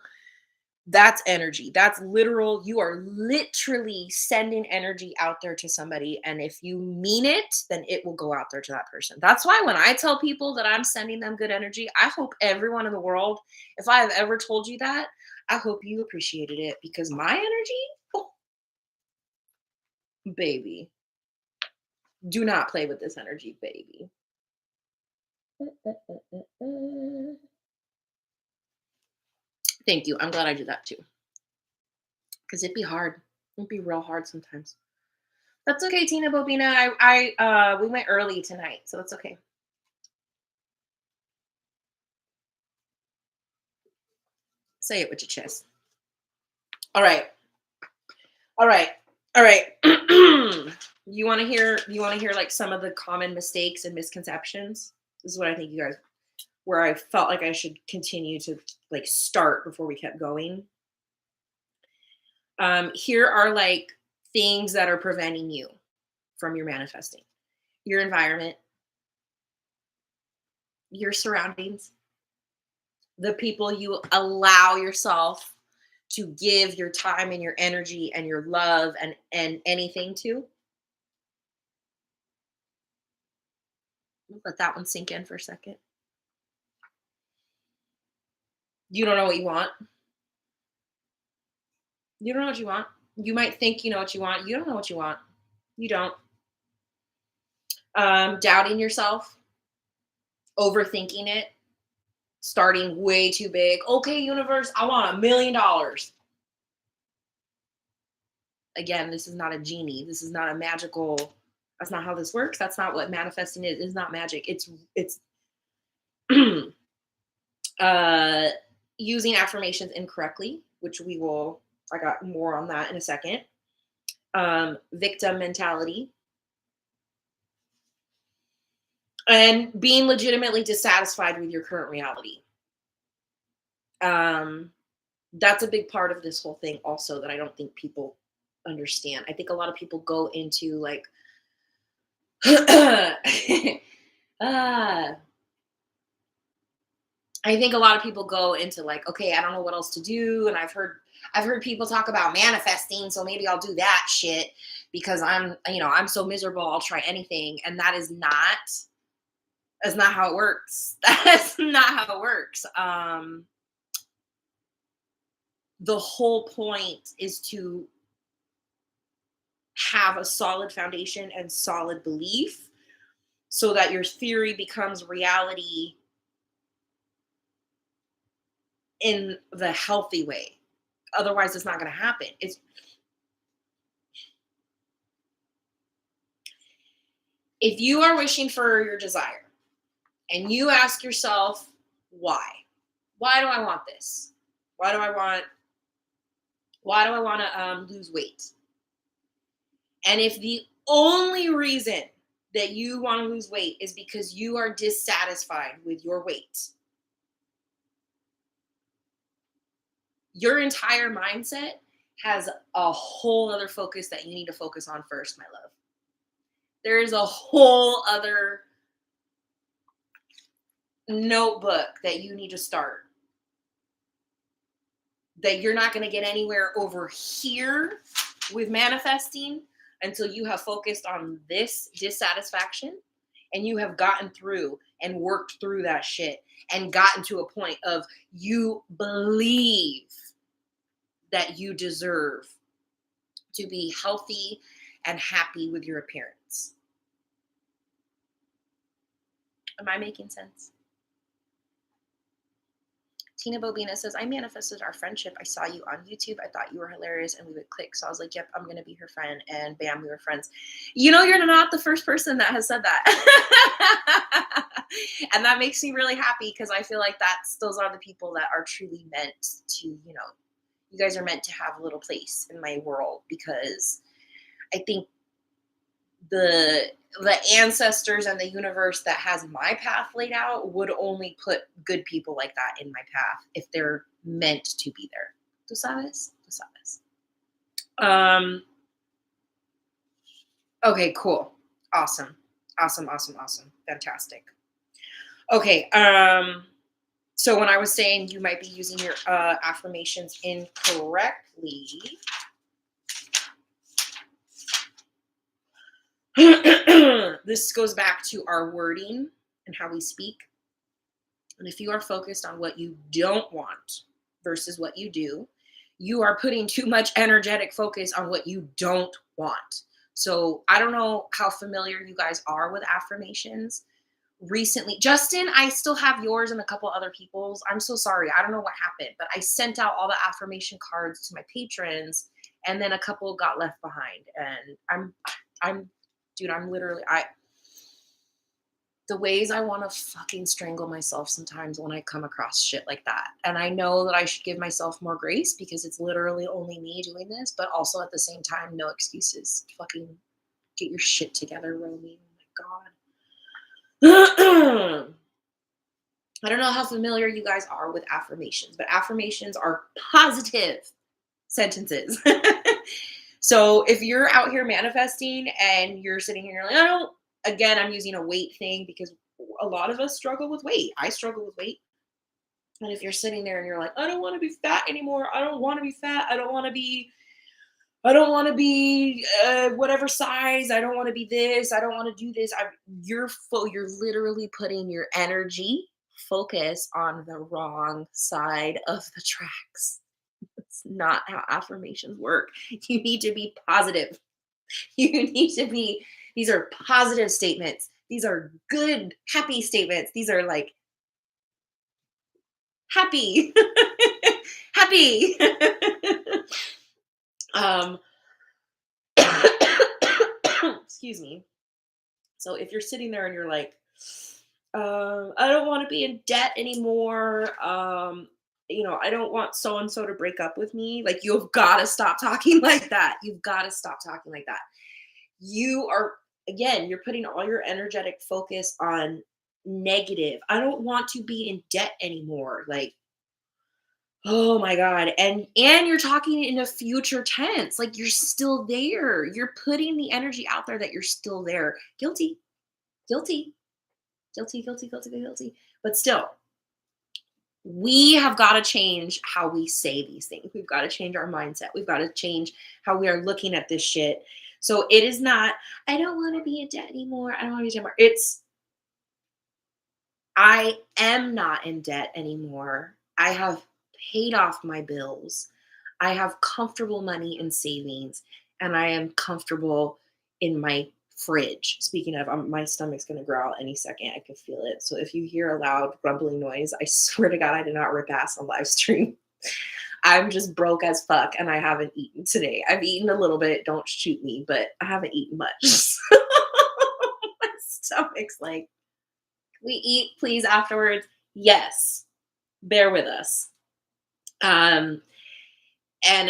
that's energy. That's literal. You are literally sending energy out there to somebody. And if you mean it, then it will go out there to that person. That's why when I tell people that I'm sending them good energy, I hope everyone in the world, if I have ever told you that, I hope you appreciated it, because my energy, oh, baby, do not play with this energy, baby. Thank you. I'm glad I did that too. Because it'd be hard. It'd be real hard sometimes. That's okay, Tina Bobina. We went early tonight, so it's okay. Say it with your chest. All right. All right. All right. You want to hear like some of the common mistakes and misconceptions? This is what I think you guys, where I felt like I should continue to, like, start before we kept going. Here are, like, things that are preventing you from your manifesting. Your environment, your surroundings, the people you allow yourself to give your time and your energy and your love and anything to. Let that one sink in for a second. You don't know what you want. You don't know what you want. You might think you know what you want. You don't know what you want. You don't. Doubting yourself, overthinking it, starting way too big. Okay, universe, I want $1 million. Again, this is not a genie. This is not a magical. That's not how this works. That's not what manifesting is. It's not magic. It's uh, using affirmations incorrectly, which we will. I got more on that in a second. Victim mentality, and being legitimately dissatisfied with your current reality. That's a big part of this whole thing also that I don't think people understand. I think a lot of people go into like I think a lot of people go into like, okay, I don't know what else to do, and I've heard people talk about manifesting, so maybe I'll do that shit because I'm so miserable, I'll try anything, and that's not how it works. That's not how it works. The whole point is to have a solid foundation and solid belief so that your theory becomes reality in the healthy way. Otherwise, it's not going to happen. If you are wishing for your desire and you ask yourself, why? Why do I want this? Why do I want to lose weight? And if the only reason that you want to lose weight is because you are dissatisfied with your weight, your entire mindset has a whole other focus that you need to focus on first, my love. There is a whole other notebook that you need to start. That you're not going to get anywhere over here with manifesting until you have focused on this dissatisfaction and you have gotten through and worked through that shit and gotten to a point of you believe that you deserve to be healthy and happy with your appearance. Am I making sense? Tina Bobina says, I manifested our friendship. I saw you on YouTube. I thought you were hilarious and we would click. So I was like, yep, I'm going to be her friend. And bam, we were friends. You know, you're not the first person that has said that. And that makes me really happy because I feel like those are the people that are truly meant to, you guys are meant to have a little place in my world because I think the ancestors and the universe that has my path laid out would only put good people like that in my path if they're meant to be there. ¿Tú sabes? ¿Tú sabes? Okay, cool. Awesome. Fantastic. Okay. So when I was saying you might be using your affirmations incorrectly, this goes back to our wording and how we speak. And if you are focused on what you don't want versus what you do, you are putting too much energetic focus on what you don't want. So I don't know how familiar you guys are with affirmations. Recently, Justin, I still have yours and a couple other people's. I'm so sorry. I don't know what happened, but I sent out all the affirmation cards to my patrons and then a couple got left behind. And I'm literally, the ways I want to fucking strangle myself sometimes when I come across shit like that. And I know that I should give myself more grace because it's literally only me doing this, but also at the same time, no excuses. Fucking get your shit together, Romey. Oh my God. I don't know how familiar you guys are with affirmations, but affirmations are positive sentences. So if you're out here manifesting and you're sitting here like, I'm using a weight thing because a lot of us struggle with weight. I struggle with weight. And if you're sitting there and you're like, I don't want to be fat anymore. I don't want to be fat. I don't want to be whatever size. I don't want to be this. I don't want to do this. You're literally putting your energy focus on the wrong side of the tracks. It's not how affirmations work. You need to be positive. You need to be, these are positive statements. These are good, happy statements. These are like happy, happy. um, excuse me. So if you're sitting there and you're like, I don't want to be in debt anymore. I don't want so and so to break up with me. Like, you've got to stop talking like that. You've got to stop talking like that. You are, again, you're putting all your energetic focus on negative. I don't want to be in debt anymore. Like, oh my God. And you're talking in a future tense. Like, you're still there. You're putting the energy out there that you're still there. Guilty, guilty, guilty, guilty, guilty, guilty. But still, we have got to change how we say these things. We've got to change our mindset. We've got to change how we are looking at this shit. So it is not, I don't want to be in debt anymore. I don't want to be in debt anymore. It's, I am not in debt anymore. I have paid off my bills. I have comfortable money in savings, and I am comfortable in my fridge. Speaking of, my stomach's going to growl any second. I can feel it. So if you hear a loud grumbling noise, I swear to God, I did not rip ass on live stream. I'm just broke as fuck, and I haven't eaten today. I've eaten a little bit. Don't shoot me, but I haven't eaten much. My stomach's like, we eat, please, afterwards. Yes. Bear with us. And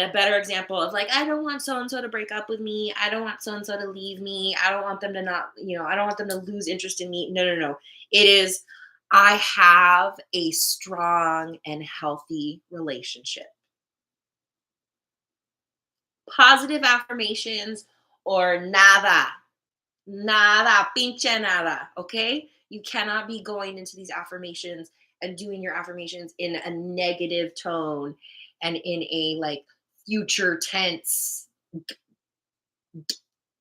a better example of like, I don't want so-and-so to break up with me. I don't want so-and-so to leave me. I don't want them to not, I don't want them to lose interest in me. No. It is, I have a strong and healthy relationship. Positive affirmations or nada, pinche nada. Okay. You cannot be going into these affirmations and doing your affirmations in a negative tone and in a like future tense,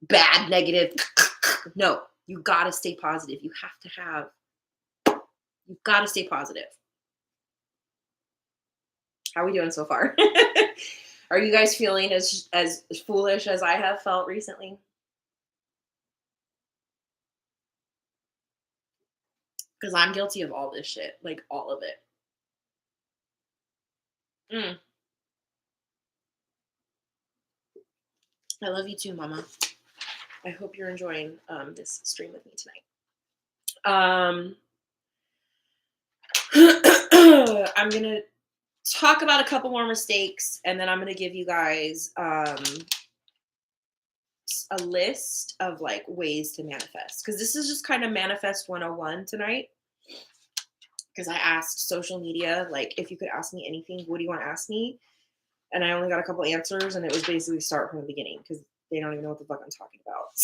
bad, negative. No, you got to stay positive. You've got to stay positive. How are we doing so far? Are you guys feeling as foolish as I have felt recently? Because I'm guilty of all this shit, like all of it. I love you too, Mama. I hope you're enjoying this stream with me tonight. I'm going to talk about a couple more mistakes, and then I'm going to give you guys a list of like ways to manifest, because this is just kind of manifest 101 tonight. Because I asked social media, like, if you could ask me anything, what do you want to ask me? And I only got a couple answers, and it was basically start from the beginning, because they don't even know what the fuck I'm talking about.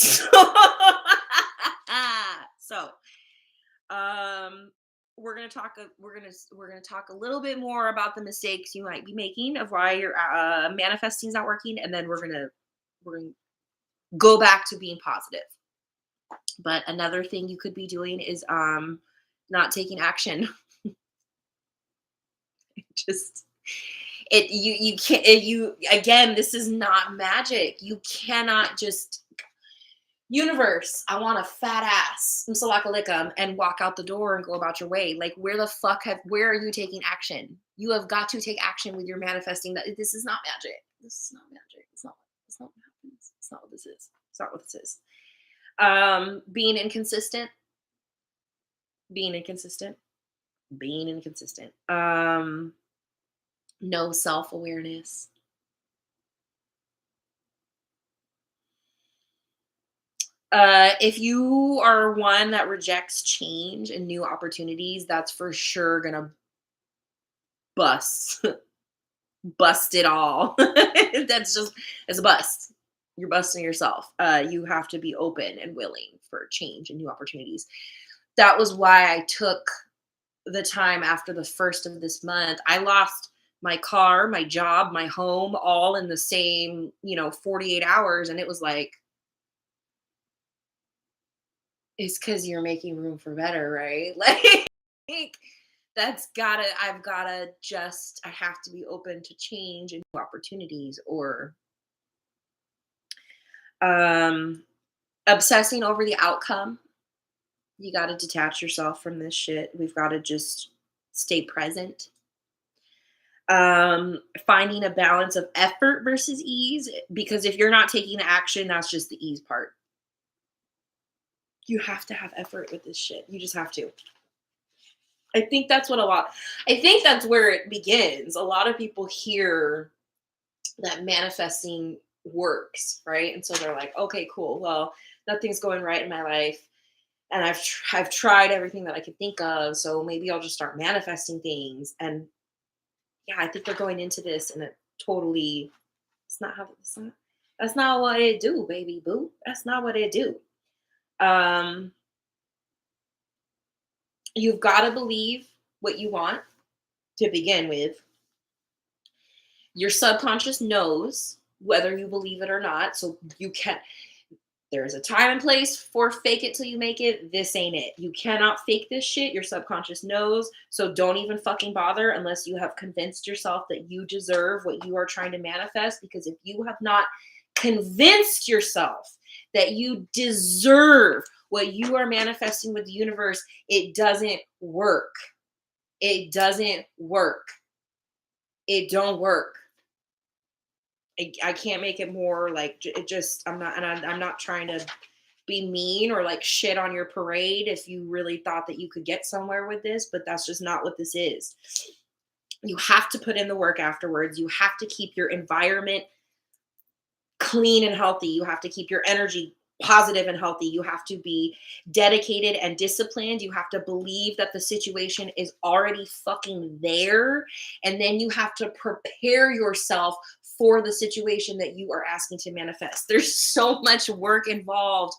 So we're gonna talk a little bit more about the mistakes you might be making of why your manifesting is not working, and then we're gonna go back to being positive. But another thing you could be doing is not taking action. You can't, again, this is not magic. You cannot just, universe, I want a fat ass, and walk out the door and go about your way. Like, where are you taking action? You have got to take action with your manifesting. That this is not magic. This is not magic. It's not what happens. It's not what this is. It's not what this is. Being inconsistent. No self-awareness. If you are one that rejects change and new opportunities, that's for sure gonna bust it all. It's a bust. You're busting yourself. You have to be open and willing for change and new opportunities. that was why I took the time after the first of this month. I lost my car, my job, my home, all in the same, 48 hours. And it was like, it's because you're making room for better, right? Like, I have to be open to change and new opportunities, or um, obsessing over the outcome. You got to detach yourself from this shit. We've got to just stay present. Finding a balance of effort versus ease, because if you're not taking the action, that's just the ease part. You have to have effort with this shit. You just have to. I think that's what I think that's where it begins. A lot of people hear that manifesting works, right? And so they're like, okay, cool. Well, nothing's going right in my life. And I've tried everything that I could think of. So maybe I'll just start manifesting things. And yeah, I think they're going into this and it totally, that's not what it do, baby boo. That's not what it do. Um, you've got to believe what you want to begin with. Your subconscious knows whether you believe it or not. So you can there's a time and place for fake it till you make it. This ain't it. You cannot fake this shit. Your subconscious knows. So don't even fucking bother unless you have convinced yourself that you deserve what you are trying to manifest. Because if you have not convinced yourself that you deserve what you are manifesting with the universe, it doesn't work. It doesn't work. It don't work. I can't make it more like it just, I'm not trying to be mean or like shit on your parade if you really thought that you could get somewhere with this, but that's just not what this is. You have to put in the work afterwards. You have to keep your environment clean and healthy. You have to keep your energy positive and healthy. You have to be dedicated and disciplined. You have to believe that the situation is already fucking there. And then you have to prepare yourself for the situation that you are asking to manifest. There's so much work involved.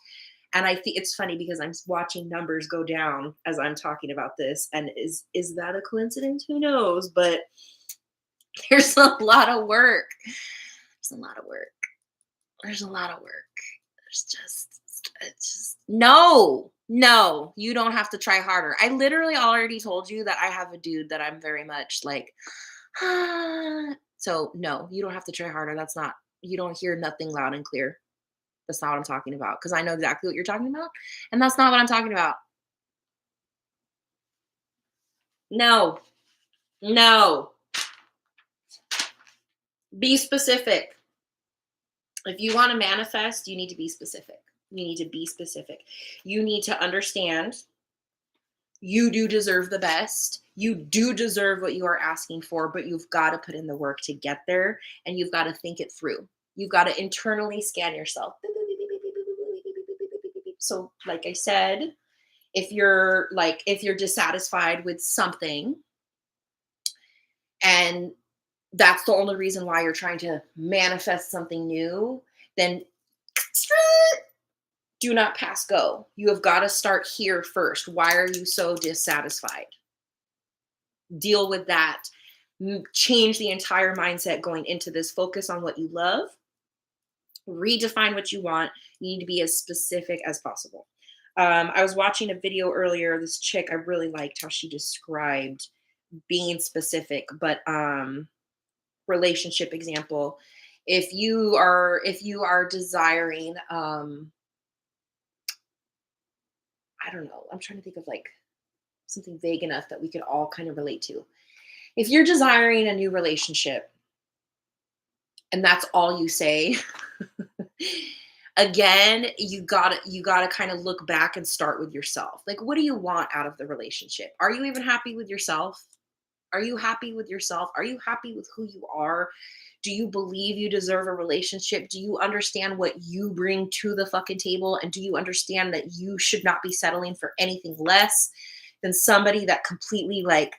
And I think it's funny because I'm watching numbers go down as I'm talking about this. And is that a coincidence? Who knows? But there's a lot of work. There's a lot of work. There's a lot of work. It's just no, you don't have to try harder. I literally already told you that I have a dude that I'm very much like, so no, you don't have to try harder. That's not, you don't hear nothing loud and clear. That's not what I'm talking about. Because I know exactly what you're talking about. And that's not what I'm talking about. No, no. Be specific. If you want to manifest, you need to be specific. You need to be specific. You need to understand you do deserve the best. You do deserve what you are asking for, but you've got to put in the work to get there and you've got to think it through. You've got to internally scan yourself. So, like I said, if you're dissatisfied with something and that's the only reason why you're trying to manifest something new, then do not pass go. You have got to start here first. Why are you so dissatisfied? Deal with that. Change the entire mindset going into this. Focus on what you love. Redefine what you want. You need to be as specific as possible. I was watching a video earlier. This chick, I really liked how she described being specific, but relationship example. If you are desiring, I don't know. I'm trying to think of like something vague enough that we could all kind of relate to. If you're desiring a new relationship and that's all you say, again, you got to kind of look back and start with yourself. Like, what do you want out of the relationship? Are you even happy with yourself? Are you happy with yourself? Are you happy with who you are? Do you believe you deserve a relationship? Do you understand what you bring to the fucking table? And do you understand that you should not be settling for anything less than somebody that completely like,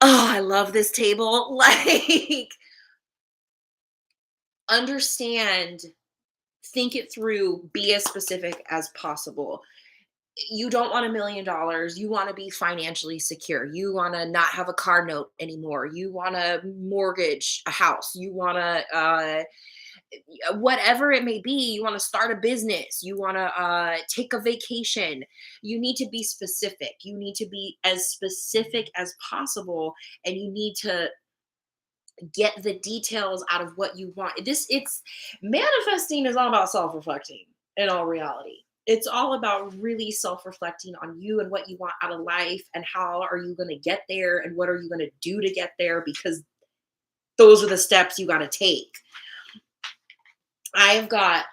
oh, I love this table. Like, understand, think it through, be as specific as possible. You don't want $1 million. You want to be financially secure. You want to not have a car note anymore. You want to mortgage a house. You want to, whatever it may be, you want to start a business. You want to take a vacation. You need to be specific. You need to be as specific as possible. And you need to get the details out of what you want. It's manifesting is all about self-reflecting in all reality. It's all about really self-reflecting on you and what you want out of life and how are you going to get there and what are you going to do to get there, because those are the steps you got to take. I've got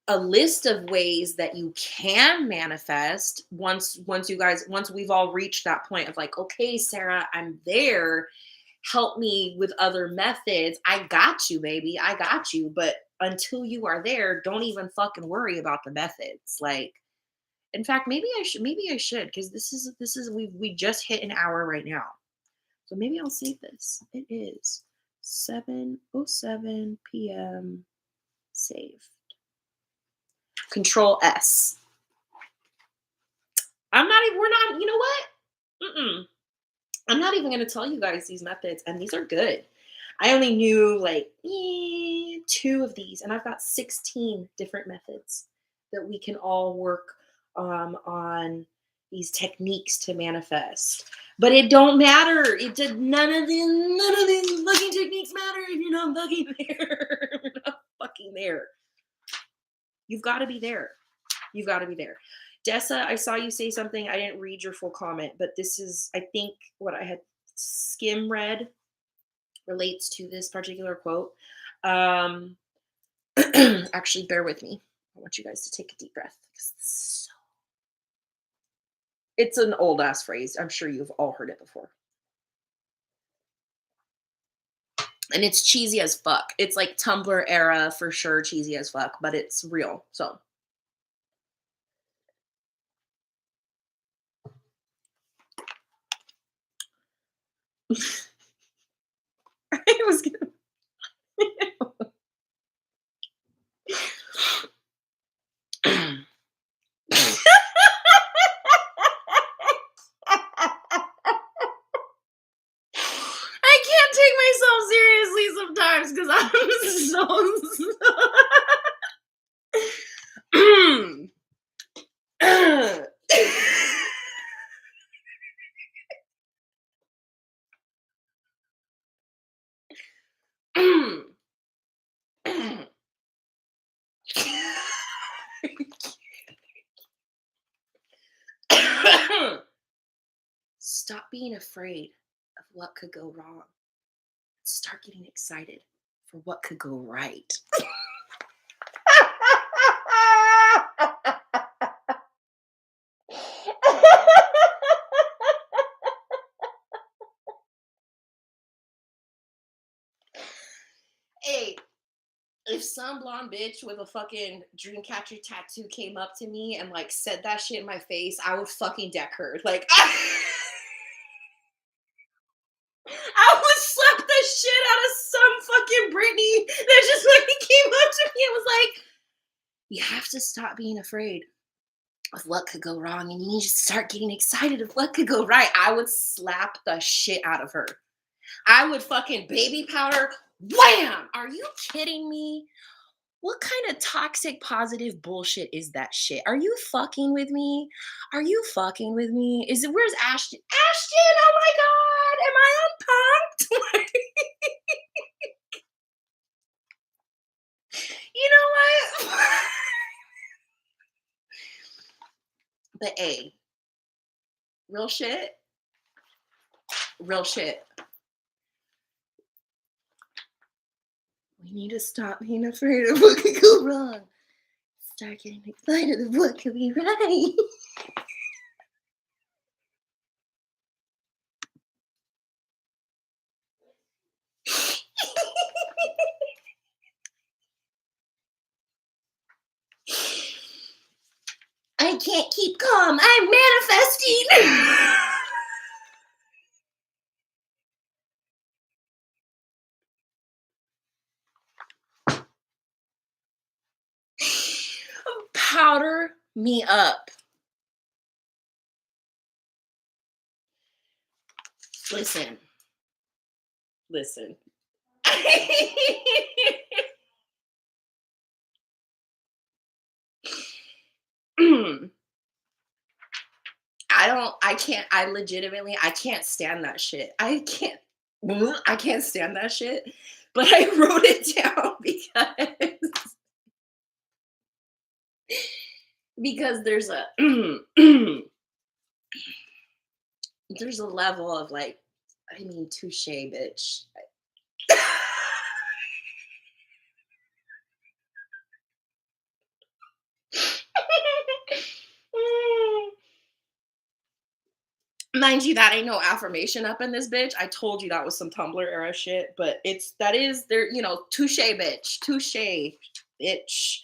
a list of ways that you can manifest once we've all reached that point of like, okay, Sarah, I'm there, help me with other methods. I got you, baby. I got you. But until you are there, don't even fucking worry about the methods. Like, in fact, maybe I should, because this is we just hit an hour right now. So maybe I'll save this. It is 7:07 p.m. Save. Control S. We're not, you know what? Mm-mm. I'm not even going to tell you guys these methods, and these are good. I only knew like 2 of these, and I've got 16 different methods that we can all work on these techniques to manifest. But it don't matter. It did none of these fucking techniques matter if you're not fucking there. You're not fucking there. You've got to be there. You've got to be there. Dessa, I saw you say something. I didn't read your full comment, but this is, I think, what I had skim read relates to this particular quote. Actually, bear with me. I want you guys to take a deep breath, because it's an old ass phrase. I'm sure you've all heard it before. And it's cheesy as fuck. It's like Tumblr era for sure, cheesy as fuck, but it's real. So I was gonna I can't take myself seriously sometimes because I'm so Stop being afraid of what could go wrong. Start getting excited for what could go right. Hey, if some blonde bitch with a fucking dream catcher tattoo came up to me and like said that shit in my face, I would fucking deck her. Like, I would slap the shit out of some fucking Britney that just like came up to me and was like, you have to stop being afraid of what could go wrong and you need to start getting excited of what could go right. I would slap the shit out of her. I would fucking baby powder. Wham! Are you kidding me? What kind of toxic positive bullshit is that shit? Are you fucking with me? Are you fucking with me? Where's Ashton? Ashton, oh my god, am I unpumped? You know what? But A, real shit. Real shit. We need to stop being afraid of what could go wrong. Start getting excited of what could be right. I can't keep calm. I'm manifesting. Powder me up. Listen, listen. I legitimately, I can't stand that shit. I can't stand that shit. But I wrote it down because there's a level of like, I mean, touche, bitch. Mind you, that ain't no affirmation up in this bitch. I told you that was some Tumblr era shit, but that is there, touche, bitch, touche, bitch.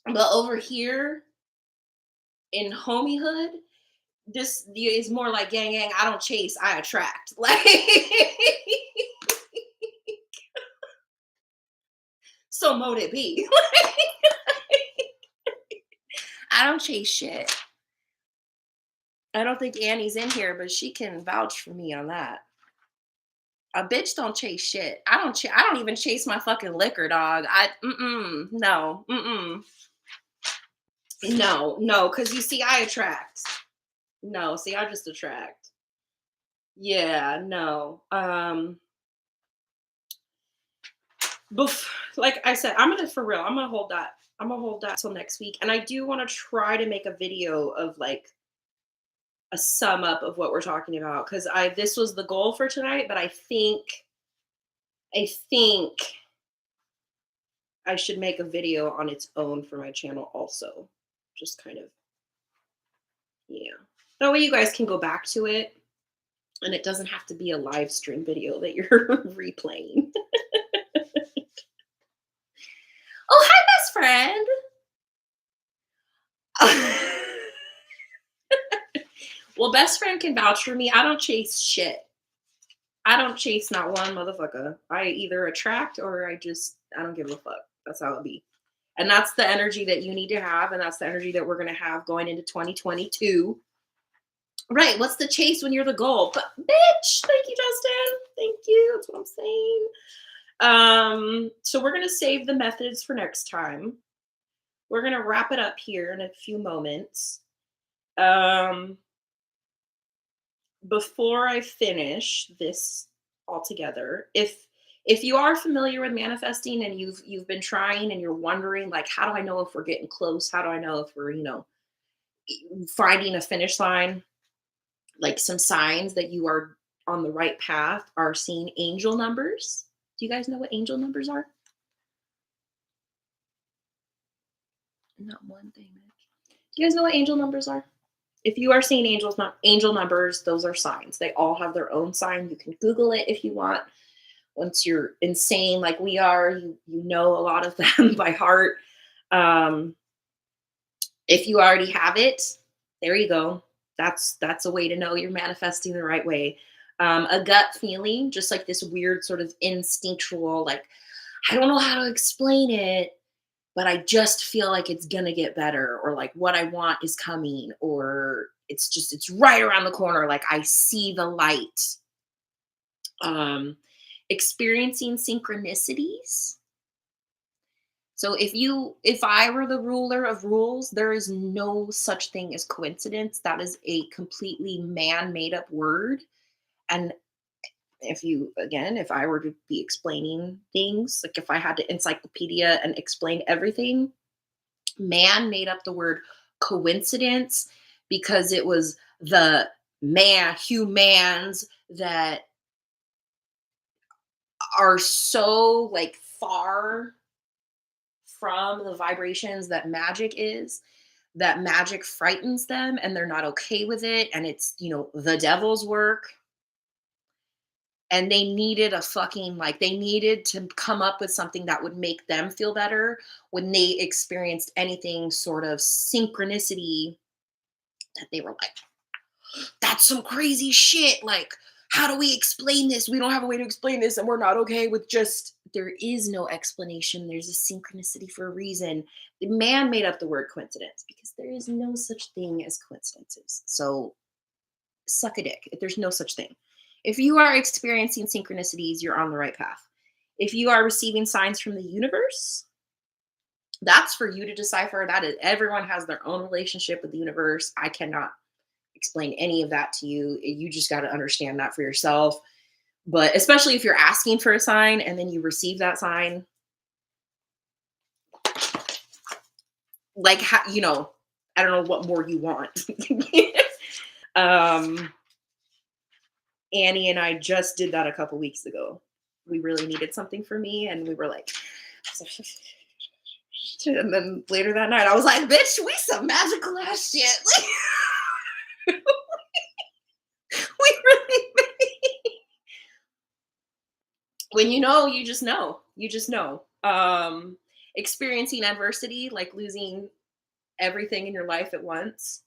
But over here in homiehood, this is more like gang gang. I don't chase, I attract. Like, so mote it be. I don't chase shit. I don't think Annie's in here, but she can vouch for me on that. A bitch don't chase shit. I don't even chase my fucking liquor, dog. No, no, because you see, I attract. No, see, I just attract. Yeah, no. Like I said, for real. I'm gonna hold that. I'm gonna hold that till next week, and I do want to try to make a video of like a sum up of what we're talking about because this was the goal for tonight, but I think I should make a video on its own for my channel also. Just kind of, yeah. That way you guys can go back to it and it doesn't have to be a live stream video that you're replaying. Oh, hi, best friend. Well, best friend can vouch for me. I don't chase shit. I don't chase not one motherfucker. I either attract or I don't give a fuck. That's how it be. And that's the energy that you need to have. And that's the energy that we're going to have going into 2022. Right. What's the chase when you're the goal? But bitch, thank you, Justin. Thank you. That's what I'm saying. So we're going to save the methods for next time. We're going to wrap it up here in a few moments. Before I finish this altogether, if you are familiar with manifesting and you've been trying and you're wondering like, how do I know if we're getting close? How do I know if we're, finding a finish line? Like some signs that you are on the right path are seeing angel numbers. Do you guys know what angel numbers are? Not one thing. Do you guys know what angel numbers are? If you are seeing angel numbers, those are signs. They all have their own sign. You can Google it if you want. Once you're insane like we are, you know a lot of them by heart. If you already have it, there you go. That's a way to know you're manifesting the right way. A gut feeling, just like this weird sort of instinctual, like, I don't know how to explain it, but I just feel like it's gonna get better, or like what I want is coming, or it's right around the corner. Like I see the light. Experiencing synchronicities. So if I were the ruler of rules, there is no such thing as coincidence. That is a completely man-made up word. And if I were to be explaining things, like if I had to encyclopedia and explain everything, man made up the word coincidence because it was the humans that are so like far from the vibrations that magic is, that magic frightens them and they're not okay with it, and it's the devil's work, and they needed they needed to come up with something that would make them feel better when they experienced anything sort of synchronicity, that they were like, that's some crazy shit. Like, how do we explain this? We don't have a way to explain this, and we're not okay with just, there is no explanation. There's a synchronicity for a reason. The man made up the word coincidence because there is no such thing as coincidences. So suck a dick. There's no such thing. If you are experiencing synchronicities, you're on the right path. If you are receiving signs from the universe, that's for you to decipher. That is, everyone has their own relationship with the universe. I cannot explain any of that to you. You just got to understand that for yourself. But especially if you're asking for a sign and then you receive that sign, like, you know, I don't know what more you want. um, Annie and I just did that a couple weeks ago. We really needed something for me, and we were like, and then later that night, I was like, "Bitch, we some magical ass shit." We really, when you know, you just know. You just know. Experiencing adversity, like losing everything in your life at once,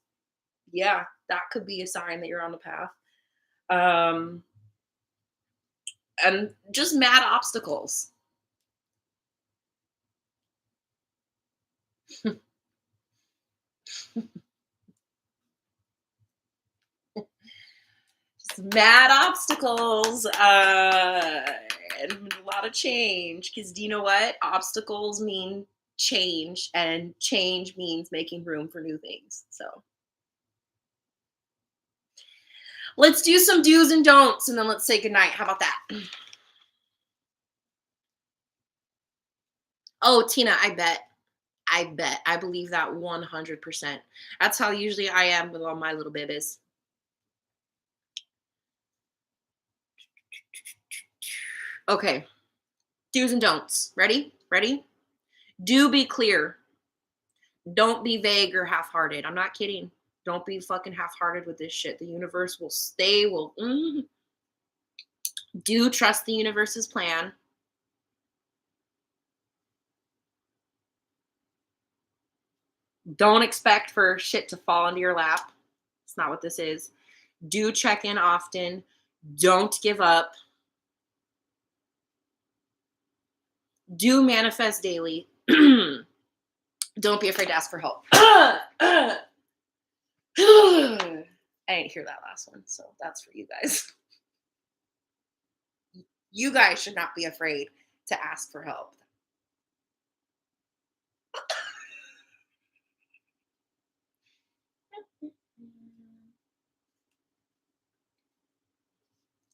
yeah, that could be a sign that you're on the path. Um, and just mad obstacles. Just mad obstacles. And a lot of change. Because do you know what? Obstacles mean change, and change means making room for new things. So let's do some do's and don'ts, and then let's say goodnight. How about that? Oh, Tina, I bet. I bet. I believe that 100%. That's how usually I am with all my little babies. Okay. Do's and don'ts. Ready? Ready? Do be clear. Don't be vague or half-hearted. I'm not kidding. Don't be fucking half-hearted with this shit. The universe will stay. Do trust the universe's plan. Don't expect for shit to fall into your lap. It's not what this is. Do check in often. Don't give up. Do manifest daily. Don't be afraid to ask for help. I didn't hear that last one, so that's for you guys. You guys should not be afraid to ask for help.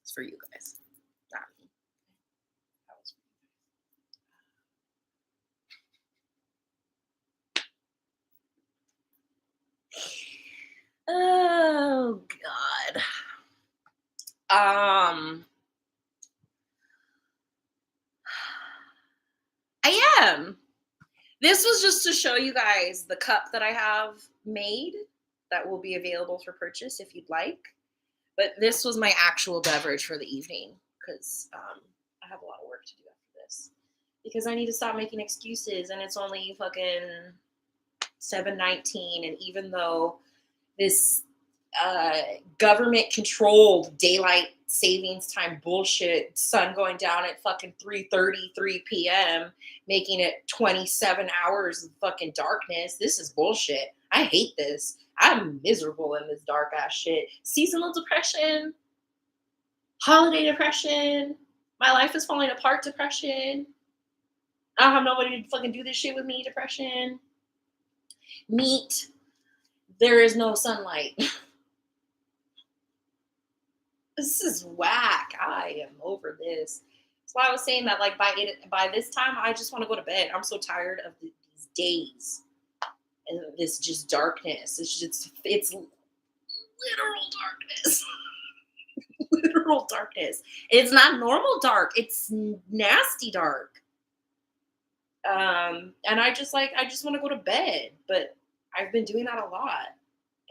It's for you guys, not me. That was for you. Oh God. I am. This was just to show you guys the cup that I have made that will be available for purchase if you'd like. But this was my actual beverage for the evening because I have a lot of work to do after this. Because I need to stop making excuses, and it's only fucking 7:19, and even though this government-controlled daylight savings time bullshit, sun going down at fucking 3:33 p.m., making it 27 hours of fucking darkness. This is bullshit. I hate this. I'm miserable in this dark ass shit. Seasonal depression, holiday depression, my life is falling apart depression. I don't have nobody to fucking do this shit with me depression. Meat, there is no sunlight. This is whack. I am over this. That's why I was saying that, like, by this time, I just want to go to bed. I'm so tired of these days and this just darkness. It's literal darkness. Literal darkness. It's not normal dark. It's nasty dark. And I just want to go to bed, but I've been doing that a lot.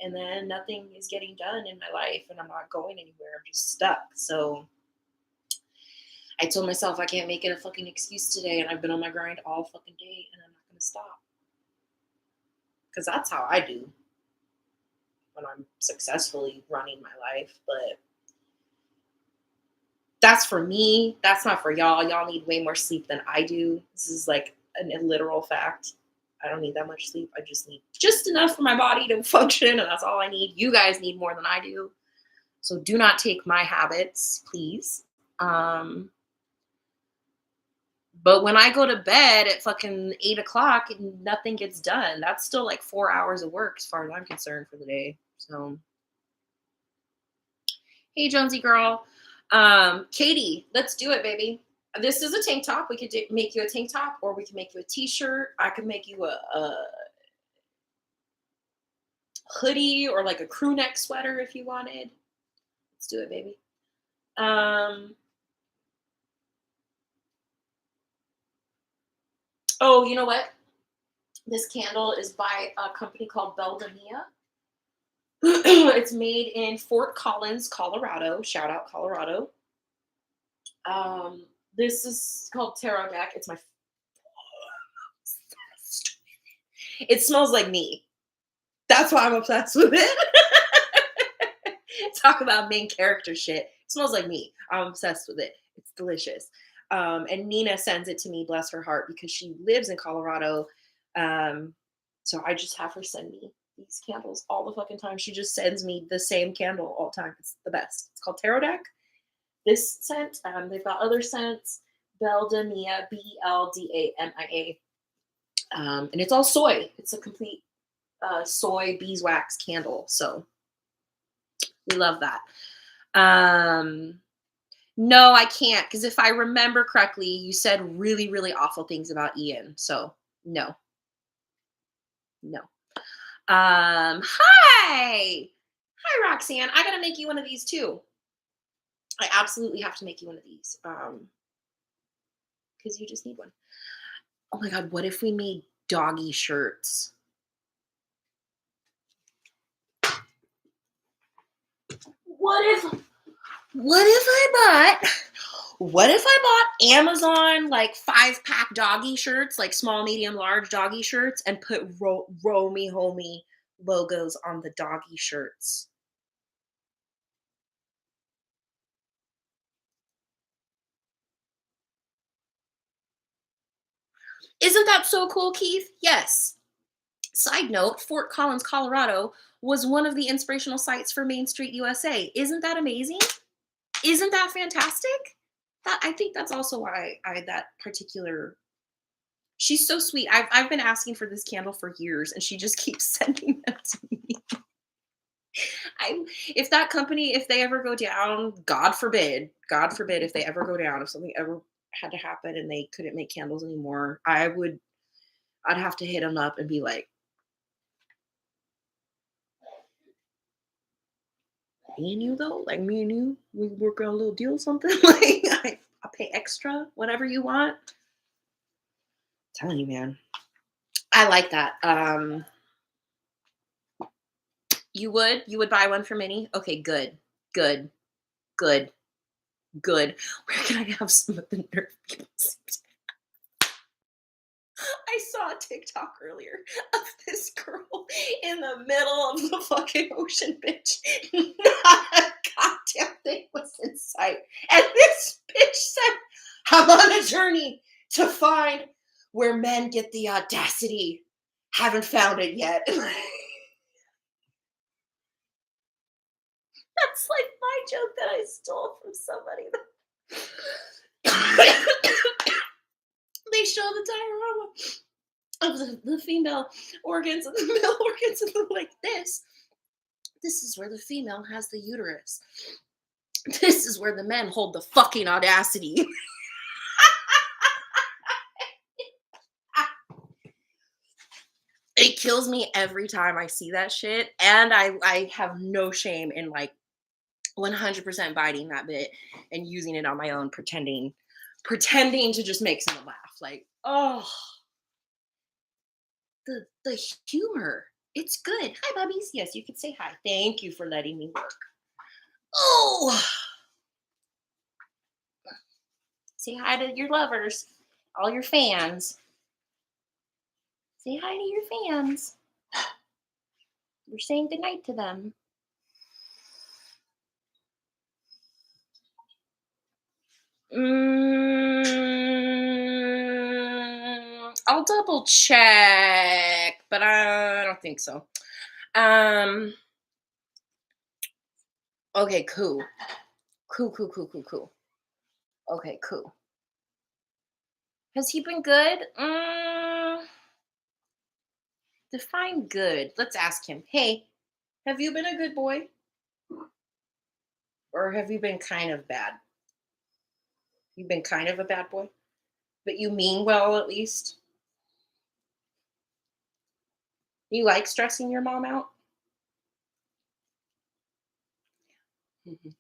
And then nothing is getting done in my life, and I'm not going anywhere. I'm just stuck. So I told myself I can't make it a fucking excuse today, and I've been on my grind all fucking day, and I'm not going to stop. Because that's how I do when I'm successfully running my life. But that's for me. That's not for y'all. Y'all need way more sleep than I do. This is like a literal fact. I don't need that much sleep. I just need just enough for my body to function, and that's all I need. You guys need more than I do. So do not take my habits, please. Um, but when I go to bed at fucking 8 o'clock and nothing gets done, that's still like 4 hours of work as far as I'm concerned for the day. So, hey, Jonesy girl. Katie, let's do it, baby. This is a tank top. We could make you a tank top, or we can make you a t-shirt. I could make you a hoodie or like a crew neck sweater if you wanted. Let's do it, baby. Oh, you know what? This candle is by a company called Beldamia. It's made in Fort Collins, Colorado. Shout out Colorado. Um, this is called Tarot Deck. It's my. It smells like me. That's why I'm obsessed with it. Talk about main character shit. It smells like me. I'm obsessed with it. It's delicious. And Nina sends it to me, bless her heart, because she lives in Colorado. So I just have her send me these candles all the fucking time. She just sends me the same candle all the time. It's the best. It's called Tarot Deck. This scent, they've got other scents. Beldamia, Beldamia. And it's all soy. It's a complete soy beeswax candle. So we love that. No, I can't, because if I remember correctly, you said really, really awful things about Ian. So no. Hi. Hi, Roxanne. I gotta make you one of these too. I absolutely have to make you one of these. Because you just need one. Oh my god, what if we made doggy shirts? What if I bought Amazon like 5-pack doggy shirts, like small, medium, large doggy shirts, and put Romey Homey logos on the doggy shirts? Isn't that so cool, Keith? Yes. Side note, Fort Collins, Colorado was one of the inspirational sites for Main Street USA. Isn't that amazing? Isn't that fantastic? That, I think that's also why I that particular. She's so sweet. I've been asking for this candle for years, and she just keeps sending them to me. I if that company, if they ever go down, God forbid, if they ever go down, if something ever had to happen and they couldn't make candles anymore, I'd have to hit them up and be like, me and you though, like me and you, we work on a little deal or something. Like I pay extra, whatever you want. I'm telling you, man, I like that. You would buy one for Minnie? Okay, good, good, good, good. Where can I have some of the Nerf people? I saw a TikTok earlier of this girl in the middle of the fucking ocean, bitch. Not a goddamn thing was in sight. And this bitch said, I'm on a journey to find where men get the audacity. Haven't found it yet. That's like my joke that I stole from somebody. They show the diorama of the female organs and the male organs, and they're like, this is where the female has the uterus. This is where the men hold the fucking audacity. It kills me every time I see that shit, and I have no shame in like 100% biting that bit and using it on my own, pretending to just make someone laugh. Like, oh, the humor. It's good. Hi, bubbies. Yes, you can say hi. Thank you for letting me work. Oh, say hi to your lovers, all your fans. Say hi to your fans. We're saying goodnight to them. I'll double check, but I don't think so. Okay, cool. Cool, cool, cool, cool, cool. Okay, cool. Has he been good? Define good. Let's ask him. Hey, have you been a good boy? Or have you been kind of bad? You've been kind of a bad boy? But you mean well at least? You like stressing your mom out? Mhm.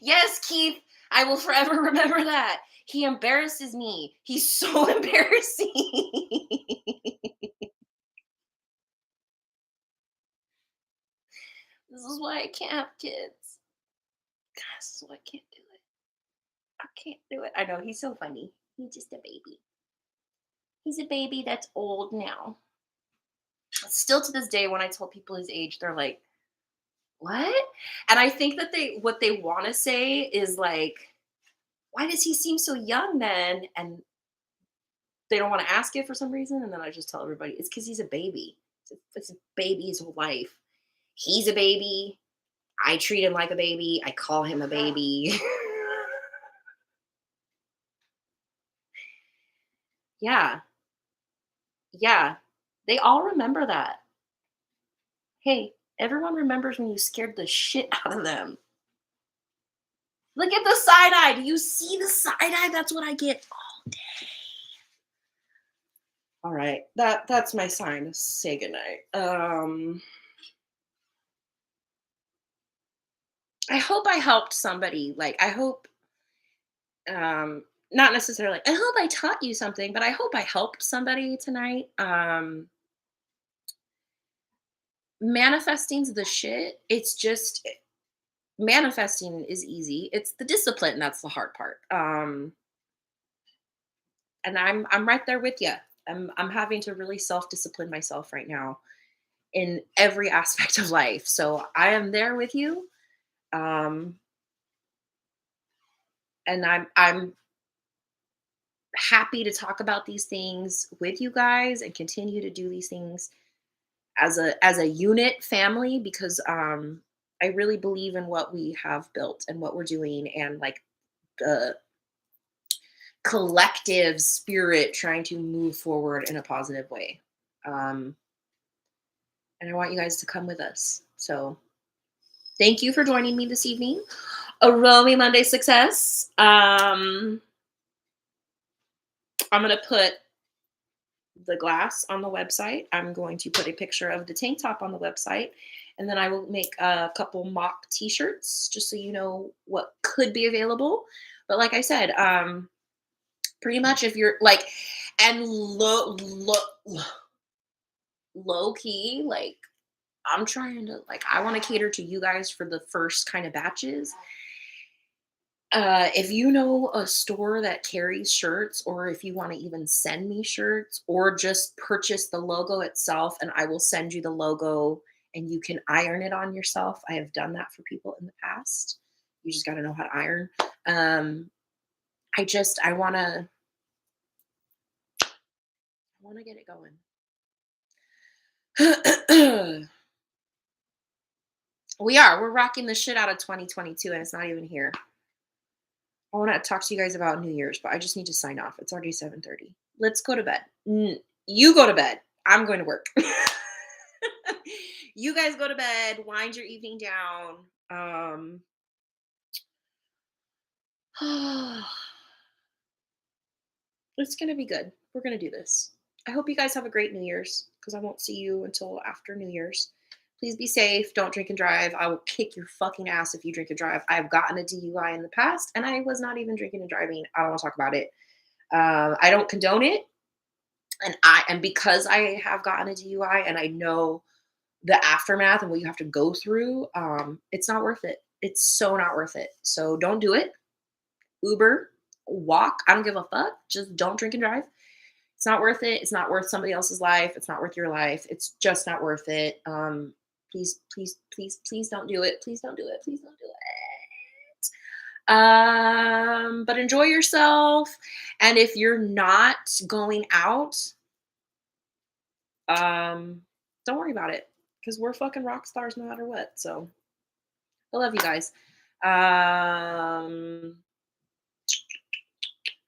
Yes, Keith. I will forever remember that. He embarrasses me. He's so embarrassing. This is why I can't have kids. God, this is why I can't do it. I can't do it. I know he's so funny. He's just a baby. He's a baby that's old now. Still to this day, when I tell people his age, they're like, "What?" And I think that what they want to say is like, "Why does he seem so young then?" And they don't want to ask it for some reason. And then I just tell everybody it's because he's a baby. It's a baby his whole life. He's a baby. I treat him like a baby. I call him a baby. Yeah, yeah. They all remember that. Hey, everyone remembers when you scared the shit out of them. Look at the side eye. Do you see the side eye? That's what I get all day. All right. That's my sign to say goodnight. I hope I helped somebody. Like I hope not necessarily I hope I taught you something, but I hope I helped somebody tonight. Manifesting's the shit. It's just manifesting is easy. It's the discipline that's the hard part. And I'm right there with you. I'm having to really self-discipline myself right now in every aspect of life. So I am there with you. Um and I'm happy to talk about these things with you guys and continue to do these things as a unit family because I really believe in what we have built and what we're doing and like the collective spirit trying to move forward in a positive way. Um, and I want you guys to come with us. So thank you for joining me this evening. A Romey Monday success. I'm going to put the glass on the website. I'm going to put a picture of the tank top on the website. And then I will make a couple mock t-shirts just so you know what could be available. But like I said, pretty much if you're like, and low key, like I'm trying to like, I want to cater to you guys for the first kind of batches. If you know a store that carries shirts, or if you want to even send me shirts, or just purchase the logo itself, and I will send you the logo and you can iron it on yourself. I have done that for people in the past. You just got to know how to iron. Um, I want to get it going. We're rocking the shit out of 2022 and it's not even here. I want to talk to you guys about New Year's, but I just need to sign off. It's already 7:30. Let's go to bed. You go to bed. I'm going to work. You guys go to bed. Wind your evening down. It's going to be good. We're going to do this. I hope you guys have a great New Year's because I won't see you until after New Year's. Please be safe. Don't drink and drive. I will kick your fucking ass if you drink and drive. I've gotten a DUI in the past and I was not even drinking and driving. I don't want to talk about it. I don't condone it. And because I have gotten a DUI and I know the aftermath and what you have to go through, it's not worth it. It's so not worth it. So don't do it. Uber, walk. I don't give a fuck. Just don't drink and drive. It's not worth it. It's not worth somebody else's life. It's not worth your life. It's just not worth it. Please, please, please, please don't do it. Please don't do it. Please don't do it. But enjoy yourself. And if you're not going out, don't worry about it. because we're fucking rock stars no matter what. So I love you guys. Um,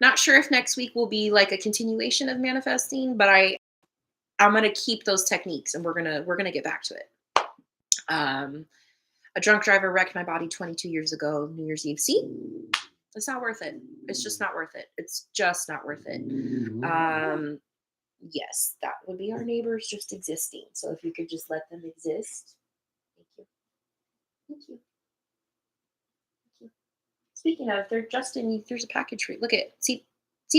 Not sure if next week will be like a continuation of manifesting, but I'm gonna keep those techniques and we're gonna get back to it. Um, a drunk driver wrecked my body 22 years ago, New Year's Eve. See, it's not worth it. It's just not worth it. It's just not worth it. Yes, that would be our neighbors just existing. So if you could just let them exist. Thank you. Thank you. Thank you. Speaking of, they're Justin, there's a package for you. Look at see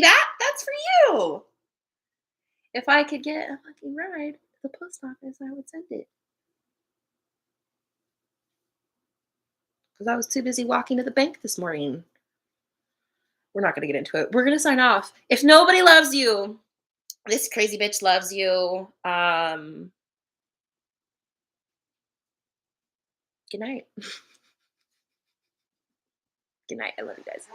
that? That's for you. If I could get a fucking ride to the post office, I would send it. Because I was too busy walking to the bank this morning. We're not going to get into it. We're going to sign off. If nobody loves you, this crazy bitch loves you. Good night. Good night. I love you guys.